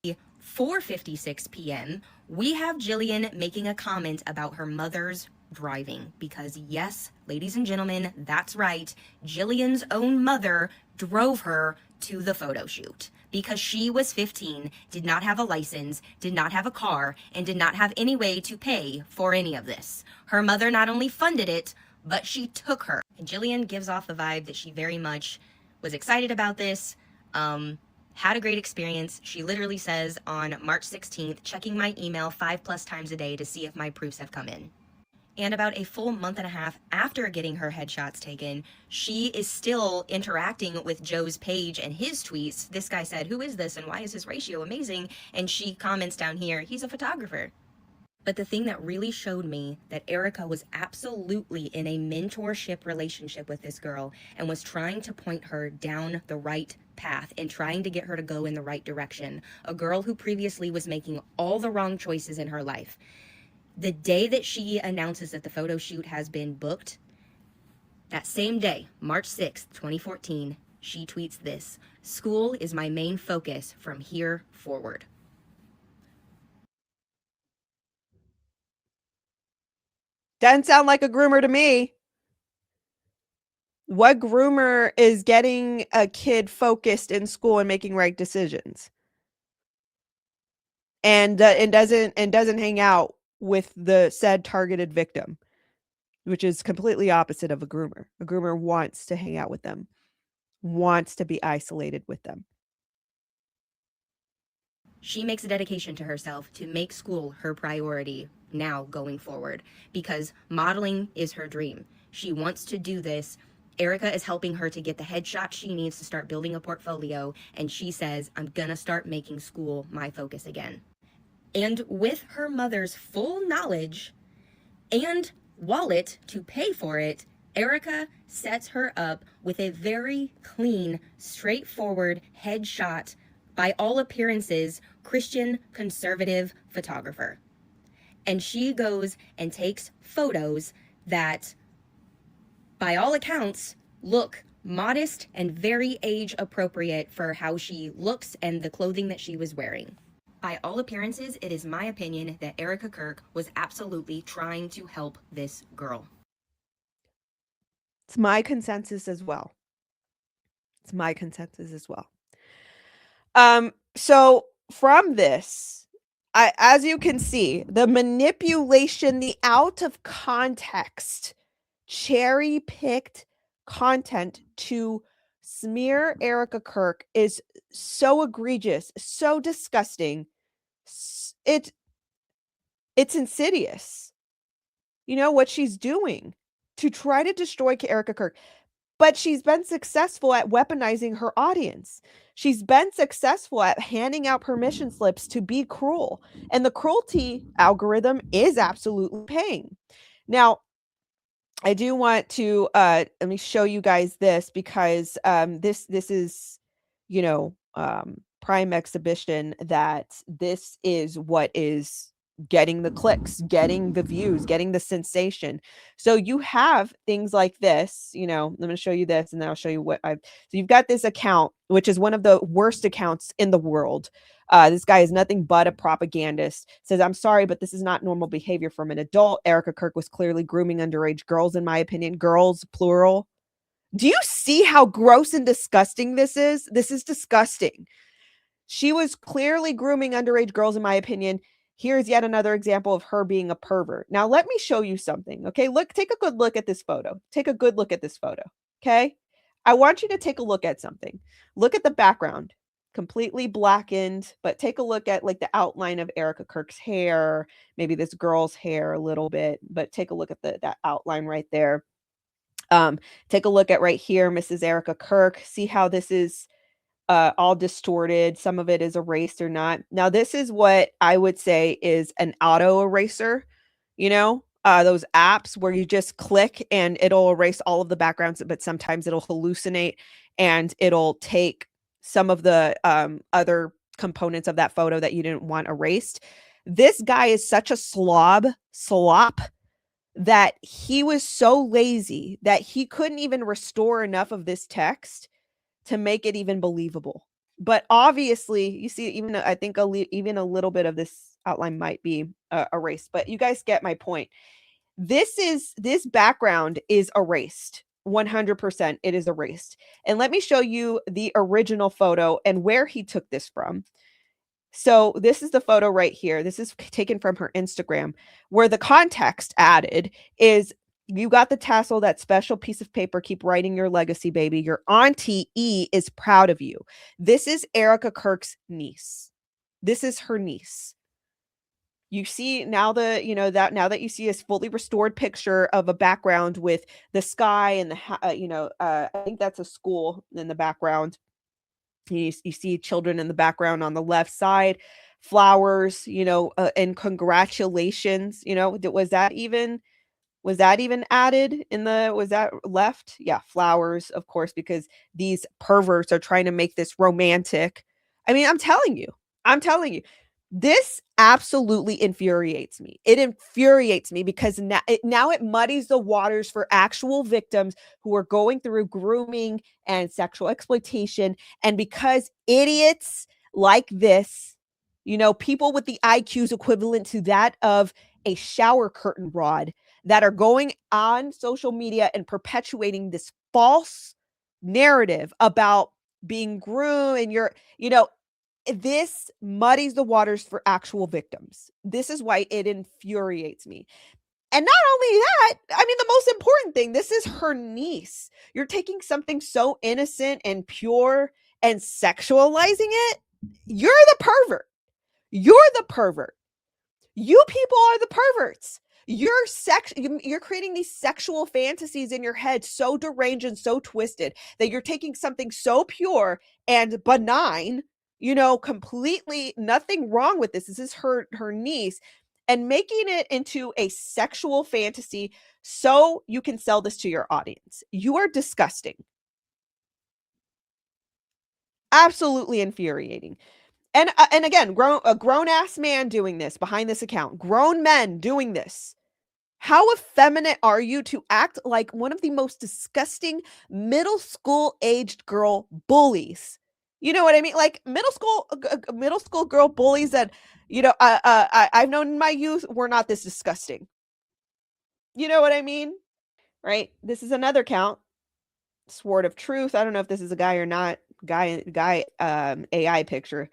4:56 p.m., we have Jillian making a comment about her mother's driving. Because yes, ladies and gentlemen, that's right. Jillian's own mother drove her to the photo shoot because she was 15, did not have a license, did not have a car, and did not have any way to pay for any of this. Her mother not only funded it, but she took her. And Jillian gives off the vibe that she very much was excited about this, had a great experience. She literally says on March 16th, checking my email 5+ times a day to see if my proofs have come in. And about a full month and a half after getting her headshots taken, she is still interacting with Joe's page and his tweets. This guy said, "Who is this and why is his ratio amazing?" And she comments down here, "He's a photographer." But the thing that really showed me that Erica was absolutely in a mentorship relationship with this girl and was trying to point her down the right path and trying to get her to go in the right direction. A girl who previously was making all the wrong choices in her life. The day that she announces that the photo shoot has been booked, that same day, March 6th, 2014, she tweets this: "School is my main focus from here forward." Doesn't sound like a groomer to me. What groomer is getting a kid focused in school and making right decisions? And doesn't hang out with the said targeted victim, which is completely opposite of a groomer. A groomer wants to hang out with them, wants to be isolated with them. She makes a dedication to herself to make school her priority now going forward because modeling is her dream. She wants to do this. Erica is helping her to get the headshot she needs to start building a portfolio, and she says, "I'm gonna start making school my focus again." And with her mother's full knowledge and wallet to pay for it, Erica sets her up with a very clean, straightforward headshot, by all appearances, Christian conservative photographer. And she goes and takes photos that, by all accounts, look modest and very age appropriate for how she looks and the clothing that she was wearing. By all appearances, it is my opinion that Erica Kirk was absolutely trying to help this girl. It's my consensus as well. It's my consensus as well. So from this, as you can see, the manipulation, the out of context, cherry picked content to smear Erica Kirk is so egregious, so disgusting. It's insidious. You know what she's doing to try to destroy Erica Kirk. But she's been successful at weaponizing her audience. She's been successful at handing out permission slips to be cruel. And the cruelty algorithm is absolutely paying. Now, I do want to let me show you guys this because this is, prime exhibition that this is what is getting the clicks, getting the views, getting the sensation. So you have things like this, I'm going to show you this and then I'll show you what I've. So you've got this account, which is one of the worst accounts in the world. This guy is nothing but a propagandist. Says, I'm sorry, but this is not normal behavior from an adult. Erica Kirk was clearly grooming underage girls, in my opinion. Girls, plural. Do you see how gross and disgusting this is? This is disgusting. She was clearly grooming underage girls, in my opinion. Here's yet another example of her being a pervert. Now, let me show you something. Okay, look, take a good look at this photo. Take a good look at this photo. Okay, I want you to take a look at something. Look at the background, completely blackened, but take a look at like the outline of Erica Kirk's hair, maybe this girl's hair a little bit, but take a look at that outline right there. Take a look at right here, Mrs. Erica Kirk. See how this is all distorted. Some of it is erased or not. Now, this is what I would say is an auto eraser, those apps where you just click and it'll erase all of the backgrounds, but sometimes it'll hallucinate and it'll take some of the other components of that photo that you didn't want erased. This guy is such a slop that he was so lazy that he couldn't even restore enough of this text to make it even believable. But obviously, you see, even I think even a little bit of this outline might be erased. But you guys get my point. This background is erased. 100% it is erased. And let me show you the original photo and where he took this from. So this is the photo right here. This is taken from her Instagram, where the context added is you got the tassel, that special piece of paper. Keep writing your legacy, baby. Your auntie E is proud of you. This is Erica Kirk's niece. This is her niece. You see now now that you see a fully restored picture of a background with the sky and I think that's a school in the background. You see children in the background on the left side, flowers, and congratulations. Was that even added was that left? Yeah, flowers, of course, because these perverts are trying to make this romantic. I mean, I'm telling you, this absolutely infuriates me. It infuriates me because now it muddies the waters for actual victims who are going through grooming and sexual exploitation. And because idiots like this, people with the IQs equivalent to that of a shower curtain rod that are going on social media and perpetuating this false narrative about being groomed and this muddies the waters for actual victims. This is why it infuriates me. And not only that, I mean, the most important thing, this is her niece. You're taking something so innocent and pure and sexualizing it. You're the pervert. You're the pervert. You people are the perverts. You're creating these sexual fantasies in your head so deranged and so twisted that you're taking something so pure and benign, completely nothing wrong with this. This is her niece, and making it into a sexual fantasy so you can sell this to your audience. You are disgusting. Absolutely infuriating. And again, a grown ass man doing this behind this account, grown men doing this. How effeminate are you to act like one of the most disgusting middle school aged girl bullies? You know what I mean? Like middle school girl bullies that I've known in my youth were not this disgusting. You know what I mean? Right? This is another count. Sword of Truth. I don't know if this is a guy or not. Guy AI picture.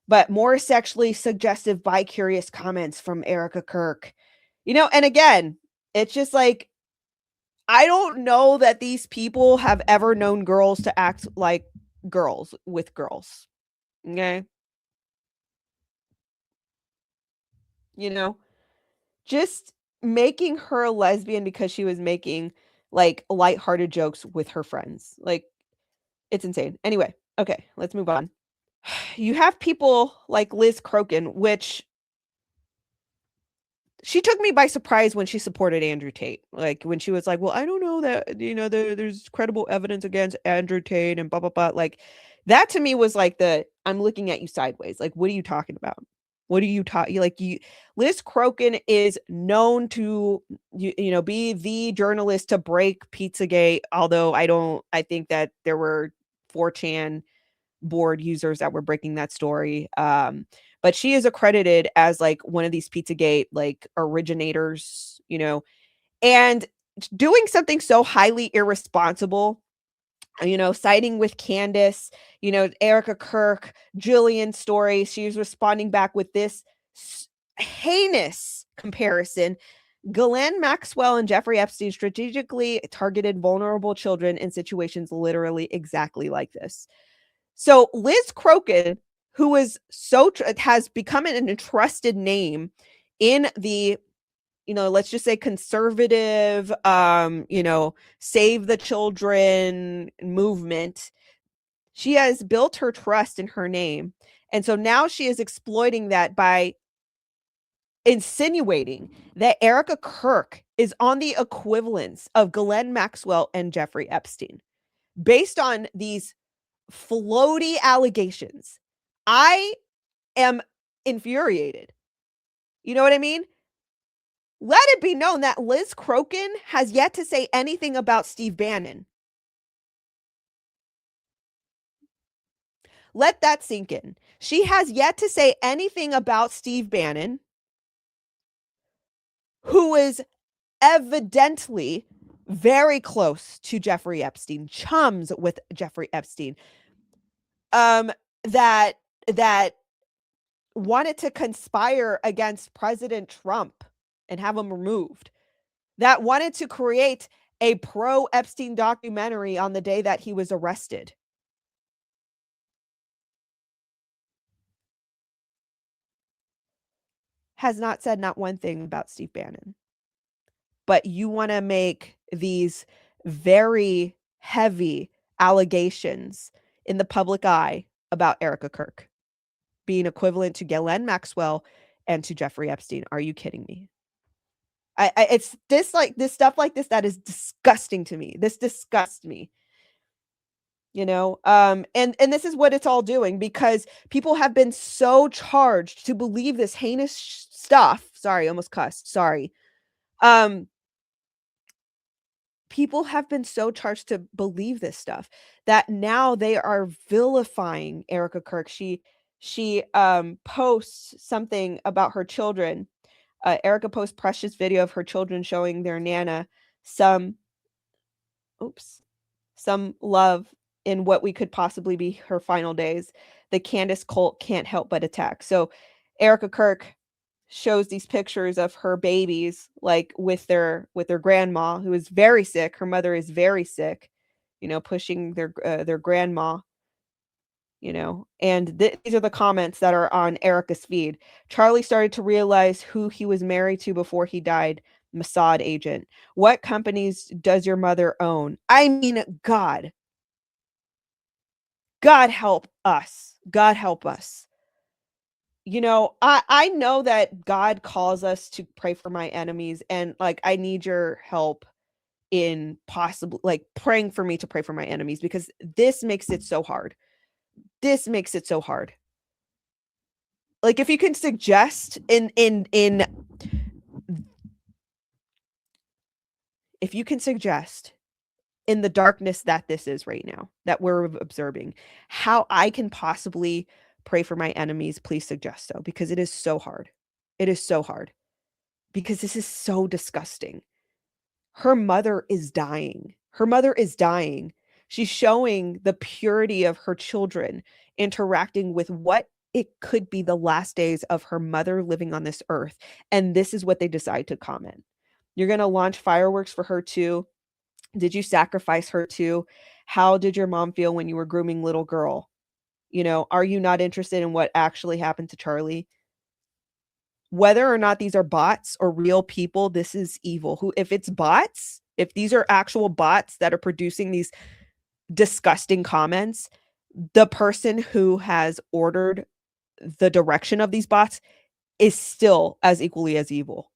But more sexually suggestive bi-curious comments from Erica Kirk. And again, it's just like I don't know that these people have ever known girls to act like girls with girls. Okay? You know, just making her a lesbian because she was making like lighthearted jokes with her friends. Like it's insane. Anyway, okay, let's move on. You have people like Liz Crokin, which she took me by surprise when she supported Andrew Tate. Like when she was like, "Well, I don't know that there's credible evidence against Andrew Tate and blah blah blah." Like that to me was like I'm looking at you sideways. Like, what are you talking about? What are you talking? Like you, Liz Crokin is known to be the journalist to break Pizzagate. Although I think that there were 4chan board users that were breaking that story. But she is accredited as like one of these Pizzagate like originators, and doing something so highly irresponsible, siding with Candace, Erica Kirk, Jillian's story. She's responding back with this heinous comparison. Ghislaine Maxwell and Jeffrey Epstein strategically targeted vulnerable children in situations literally exactly like this. So Liz Crokin, who is has become an entrusted name in the, let's just say conservative, save the children movement. She has built her trust in her name. And so now she is exploiting that by insinuating that Erica Kirk is on the equivalence of Ghislaine Maxwell and Jeffrey Epstein based on these floaty allegations. I am infuriated. You know what I mean? Let it be known that Liz Crokin has yet to say anything about Steve Bannon. Let that sink in. She has yet to say anything about Steve Bannon, who is evidently very close to Jeffrey Epstein, chums with Jeffrey Epstein. That wanted to conspire against President Trump and have him removed, that wanted to create a pro Epstein documentary on the day that he was arrested. Has not said not one thing about Steve Bannon. But you want to make these very heavy allegations in the public eye about Erica Kirk being equivalent to Ghislaine Maxwell and to Jeffrey Epstein. Are you kidding me? It's this stuff like this that is disgusting to me. This disgusts me. And this is what it's all doing, because people have been so charged to believe this heinous stuff. Sorry, almost cussed. Sorry. People have been so charged to believe this stuff that now they are vilifying Erica Kirk. She posts something about her children. Erica posts precious video of her children showing their nana some love in what we could possibly be her final days. The Candace cult can't help but attack. So Erica Kirk shows these pictures of her babies like with their grandma, who is very sick. Her mother is very sick, pushing their grandma, and these are the comments that are on Erica's feed. Charlie started to realize who he was married to before he died. Mossad agent. What companies does your mother own? I mean, God help us. God help us. I know that God calls us to pray for my enemies, and like I need your help in possibly like praying for me to pray for my enemies, because this makes it so hard. This makes it so hard. Like if you can suggest if you can suggest in the darkness that this is right now, that we're observing, how I can possibly pray for my enemies, please suggest so, because it is so hard. It is so hard. Because this is so disgusting. Her mother is dying. Her mother is dying. She's showing the purity of her children interacting with what it could be the last days of her mother living on this earth. And this is what they decide to comment. You're going to launch fireworks for her too. Did you sacrifice her too? How did your mom feel when you were grooming little girl? Are you not interested in what actually happened to Charlie? Whether or not these are bots or real people, this is evil. If it's bots, if these are actual bots that are producing these disgusting comments, the person who has ordered the direction of these bots is still as equally as evil.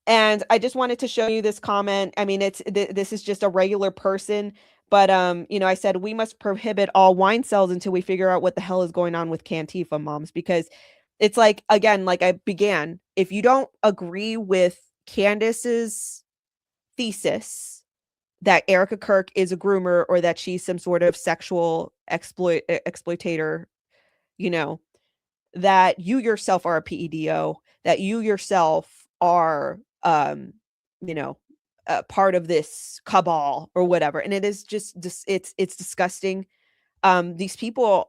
And I just wanted to show you this comment. I mean, this is just a regular person, but I said we must prohibit all wine sales until we figure out what the hell is going on with Cantifa moms, because it's like, again, like I began, if you don't agree with Candace's thesis that Erica Kirk is a groomer or that she's some sort of sexual exploitator, you know, that you yourself are a PEDO, that you yourself are, a part of this cabal or whatever. And it is just, it's disgusting. These people,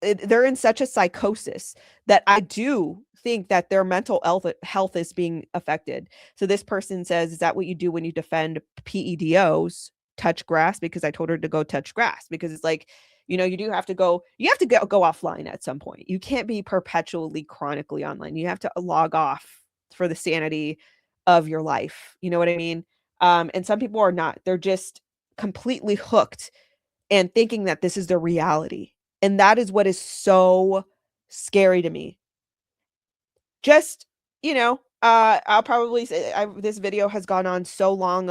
they're in such a psychosis that I do think that their mental health is being affected. So this person says, is that what you do when you defend PEDOs? Touch grass? Because I told her to go touch grass, because it's like, you do have to go, go offline at some point. You can't be perpetually chronically online. You have to log off for the sanity of your life. You know what I mean? And some people are not. They're just completely hooked and thinking that this is their reality. And that is what is so scary to me. Just, I'll probably say this video has gone on so long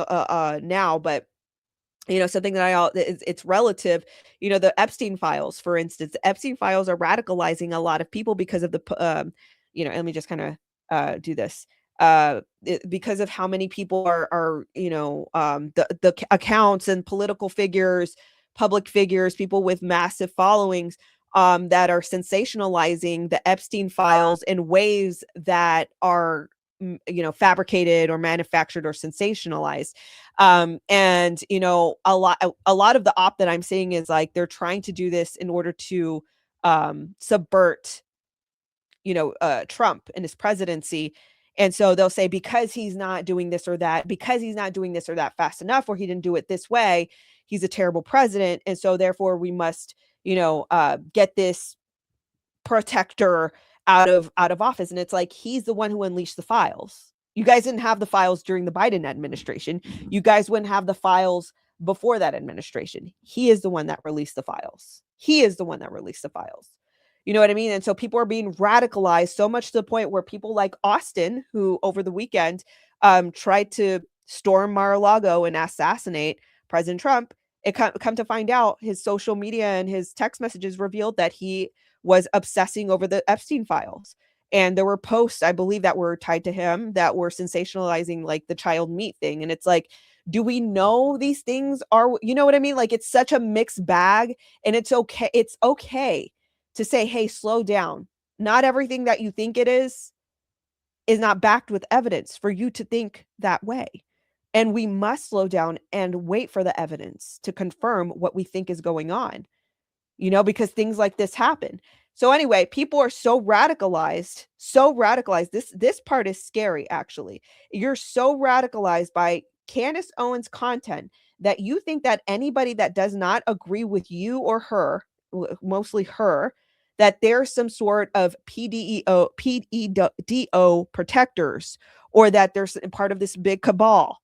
now, but something that it's relative, the Epstein files, for instance. The Epstein files are radicalizing a lot of people because of let me just kind of do this. Because of how many people are the accounts and political figures, public figures, people with massive followings, that are sensationalizing the Epstein files in ways that are fabricated or manufactured or sensationalized. And a lot of the op that I'm seeing is like they're trying to do this in order to subvert Trump and his presidency. And so they'll say, because he's not doing this or that, because he's not doing this or that fast enough, or he didn't do it this way, he's a terrible president. And so therefore we must, get this protector out of office. And it's like, he's the one who unleashed the files. You guys didn't have the files during the Biden administration. You guys wouldn't have the files before that administration. He is the one that released the files. He is the one that released the files. You know what I mean? And so people are being radicalized so much to the point where people like Austin, who over the weekend tried to storm Mar-a-Lago and assassinate President Trump, come to find out his social media and his text messages revealed that he was obsessing over the Epstein files. And there were posts, I believe, that were tied to him that were sensationalizing like the child meat thing. And it's like, do we know these things are, you know what I mean? Like, it's such a mixed bag, and it's okay. It's okay to say, hey, slow down. Not everything that you think it is not backed with evidence for you to think that way. And we must slow down and wait for the evidence to confirm what we think is going on, because things like this happen. So anyway, people are so radicalized. This part is scary, actually. You're so radicalized by Candace Owens content that you think that anybody that does not agree with you or her, mostly her, that they're some sort of PEDO protectors, or that they're part of this big cabal,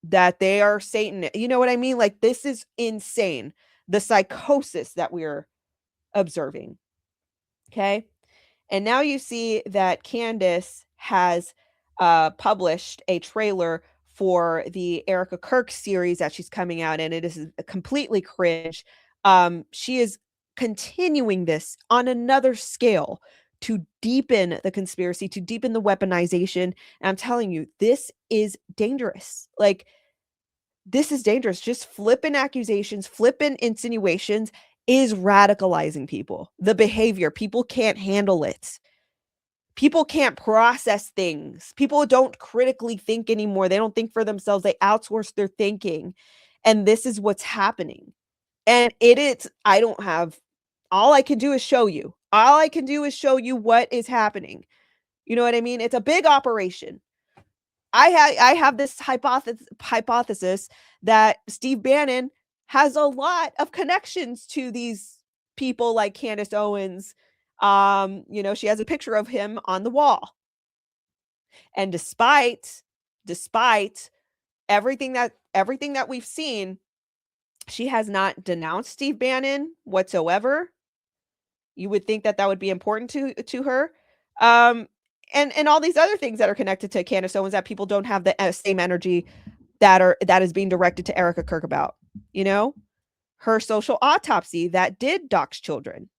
that they are Satan. You know what I mean? Like, this is insane. The psychosis that we're observing. Okay. And now you see that Candace has published a trailer for the Erica Kirk series that she's coming out in. It is completely cringe. She is continuing this on another scale to deepen the conspiracy, to deepen the weaponization. And I'm telling you, this is dangerous. Like, this is dangerous. Just flipping accusations, flipping insinuations is radicalizing people. The behavior, people can't handle it. People can't process things. People don't critically think anymore. They don't think for themselves. They outsource their thinking. And this is what's happening. And it is, I don't have, all I can do is show you. All I can do is show you what is happening. You know what I mean? It's a big operation. I have this hypothesis that Steve Bannon has a lot of connections to these people like Candace Owens. She has a picture of him on the wall. And despite everything that we've seen, she has not denounced Steve Bannon whatsoever. You would think that would be important to her. And all these other things that are connected to Candace Owens that people don't have the same energy that is being directed to Erica Kirk about. Her social autopsy that did dox children.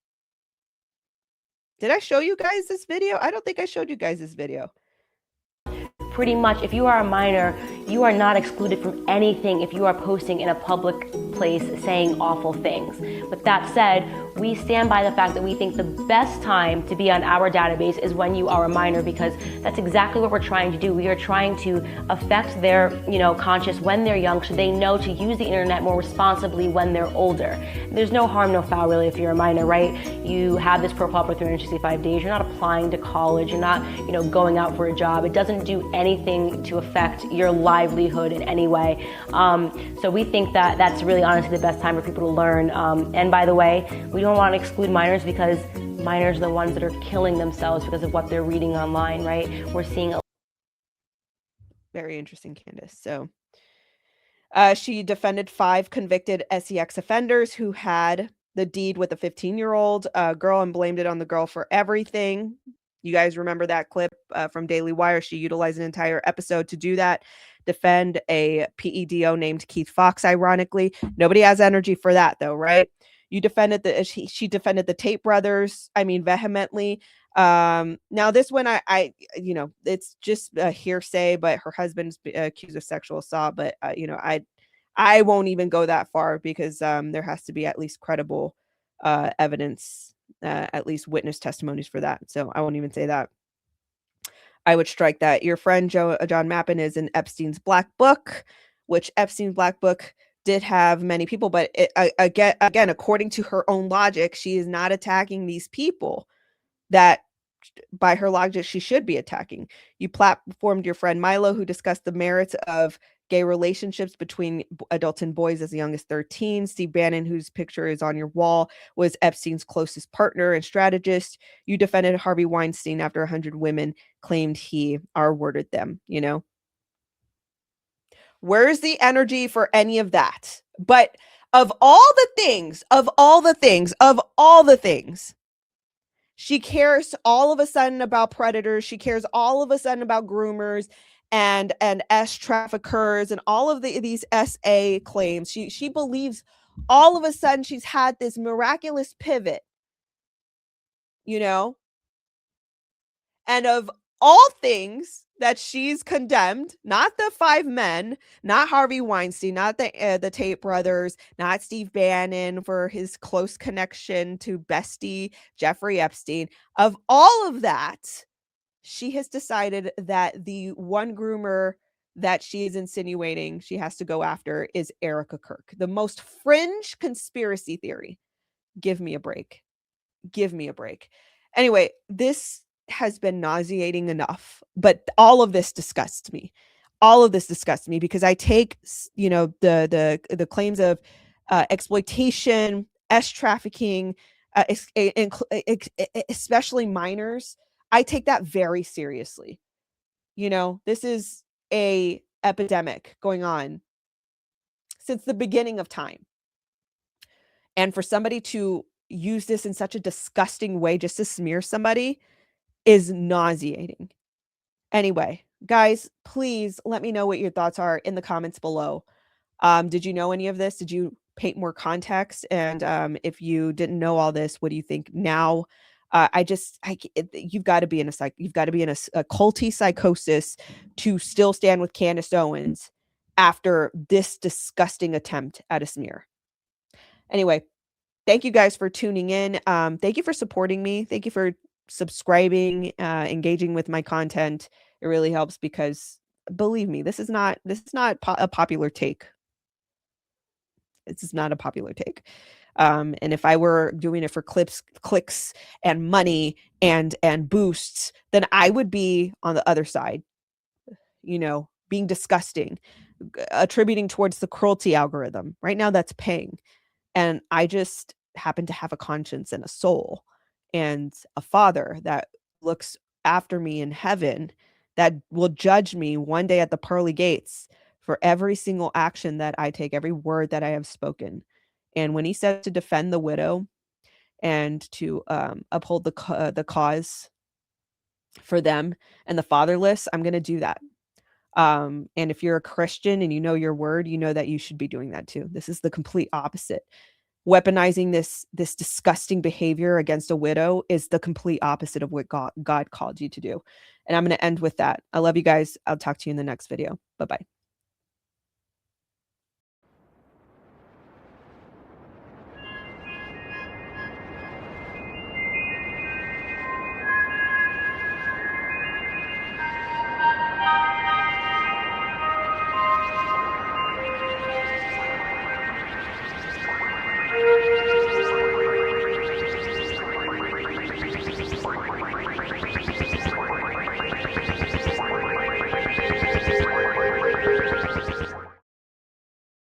Did I show you guys this video? I don't think I showed you guys this video. Pretty much, if you are a minor, you are not excluded from anything if you are posting in a public place saying awful things. With that said, we stand by the fact that we think the best time to be on our database is when you are a minor, because that's exactly what we're trying to do. We are trying to affect their, conscious when they're young, so they know to use the internet more responsibly when they're older. There's no harm, no foul, really, if you're a minor, right? You have this profile for 365 days. You're not applying to college. You're not, going out for a job. It doesn't do anything to affect your livelihood in any way. So we think that that's really honestly the best time for people to learn. And by the way, we don't want to exclude minors because minors are the ones that are killing themselves because of what they're reading online, right? We're seeing very interesting, Candace. So she defended 5 convicted sex offenders who had the deed with a 15-year-old girl and blamed it on the girl for everything. You guys remember that clip from Daily Wire? She utilized an entire episode to do that. Defend a PEDO named Keith Fox, ironically. Nobody has energy for that, though, right? You defended she defended the Tate brothers, vehemently. Now this one, I it's just a hearsay, but her husband's accused of sexual assault. But, I won't even go that far because there has to be at least credible evidence, at least witness testimonies for that. So I won't even say that. I would strike that. Your friend John Mappin is in Epstein's Black Book, which Epstein's Black Book did have many people, but again, according to her own logic, she is not attacking these people that by her logic she should be attacking. You platformed your friend Milo, who discussed the merits of gay relationships between adults and boys as young as 13. Steve Bannon, whose picture is on your wall, was Epstein's closest partner and strategist. You defended Harvey Weinstein after 100 women claimed he R-worded them, Where's the energy for any of that? But of all the things, she cares all of a sudden about predators. She cares all of a sudden about groomers and S traffickers and all of these SA claims. She believes all of a sudden she's had this miraculous pivot, and of all things that she's condemned, not the 5 men, not Harvey Weinstein, not the Tate brothers, not Steve Bannon for his close connection to bestie Jeffrey Epstein. Of all of that, she has decided that the one groomer that she is insinuating she has to go after is Erica Kirk, the most fringe conspiracy theory. Give me a break. Anyway, this has been nauseating enough, but all of this disgusts me because I take, the claims of exploitation, trafficking, especially minors. I take that very seriously. This is a epidemic going on since the beginning of time. And for somebody to use this in such a disgusting way just to smear somebody is nauseating. Anyway, guys, please let me know what your thoughts are in the comments below. Did you know any of this? Did you paint more context? And if you didn't know all this, what do you think now? You've got to be in a culty psychosis to still stand with Candace Owens after this disgusting attempt at a smear. Anyway, thank you guys for tuning in. Thank you for supporting me. Thank you for subscribing, engaging with my content. It really helps because believe me, this is not a popular take. This is not a popular take. And if I were doing it for clicks and money and boosts, then I would be on the other side, being disgusting, attributing towards the cruelty algorithm. Right now that's paying. And I just happen to have a conscience and a soul and a father that looks after me in heaven, that will judge me one day at the pearly gates for every single action that I take, every word that I have spoken. And when he said to defend the widow and to uphold the cause for them and the fatherless, I'm going to do that. And if you're a Christian and you know your word, you know that you should be doing that too. This is the complete opposite. Weaponizing this disgusting behavior against a widow is the complete opposite of what God called you to do. And I'm going to end with that. I love you guys. I'll talk to you in the next video. Bye-bye.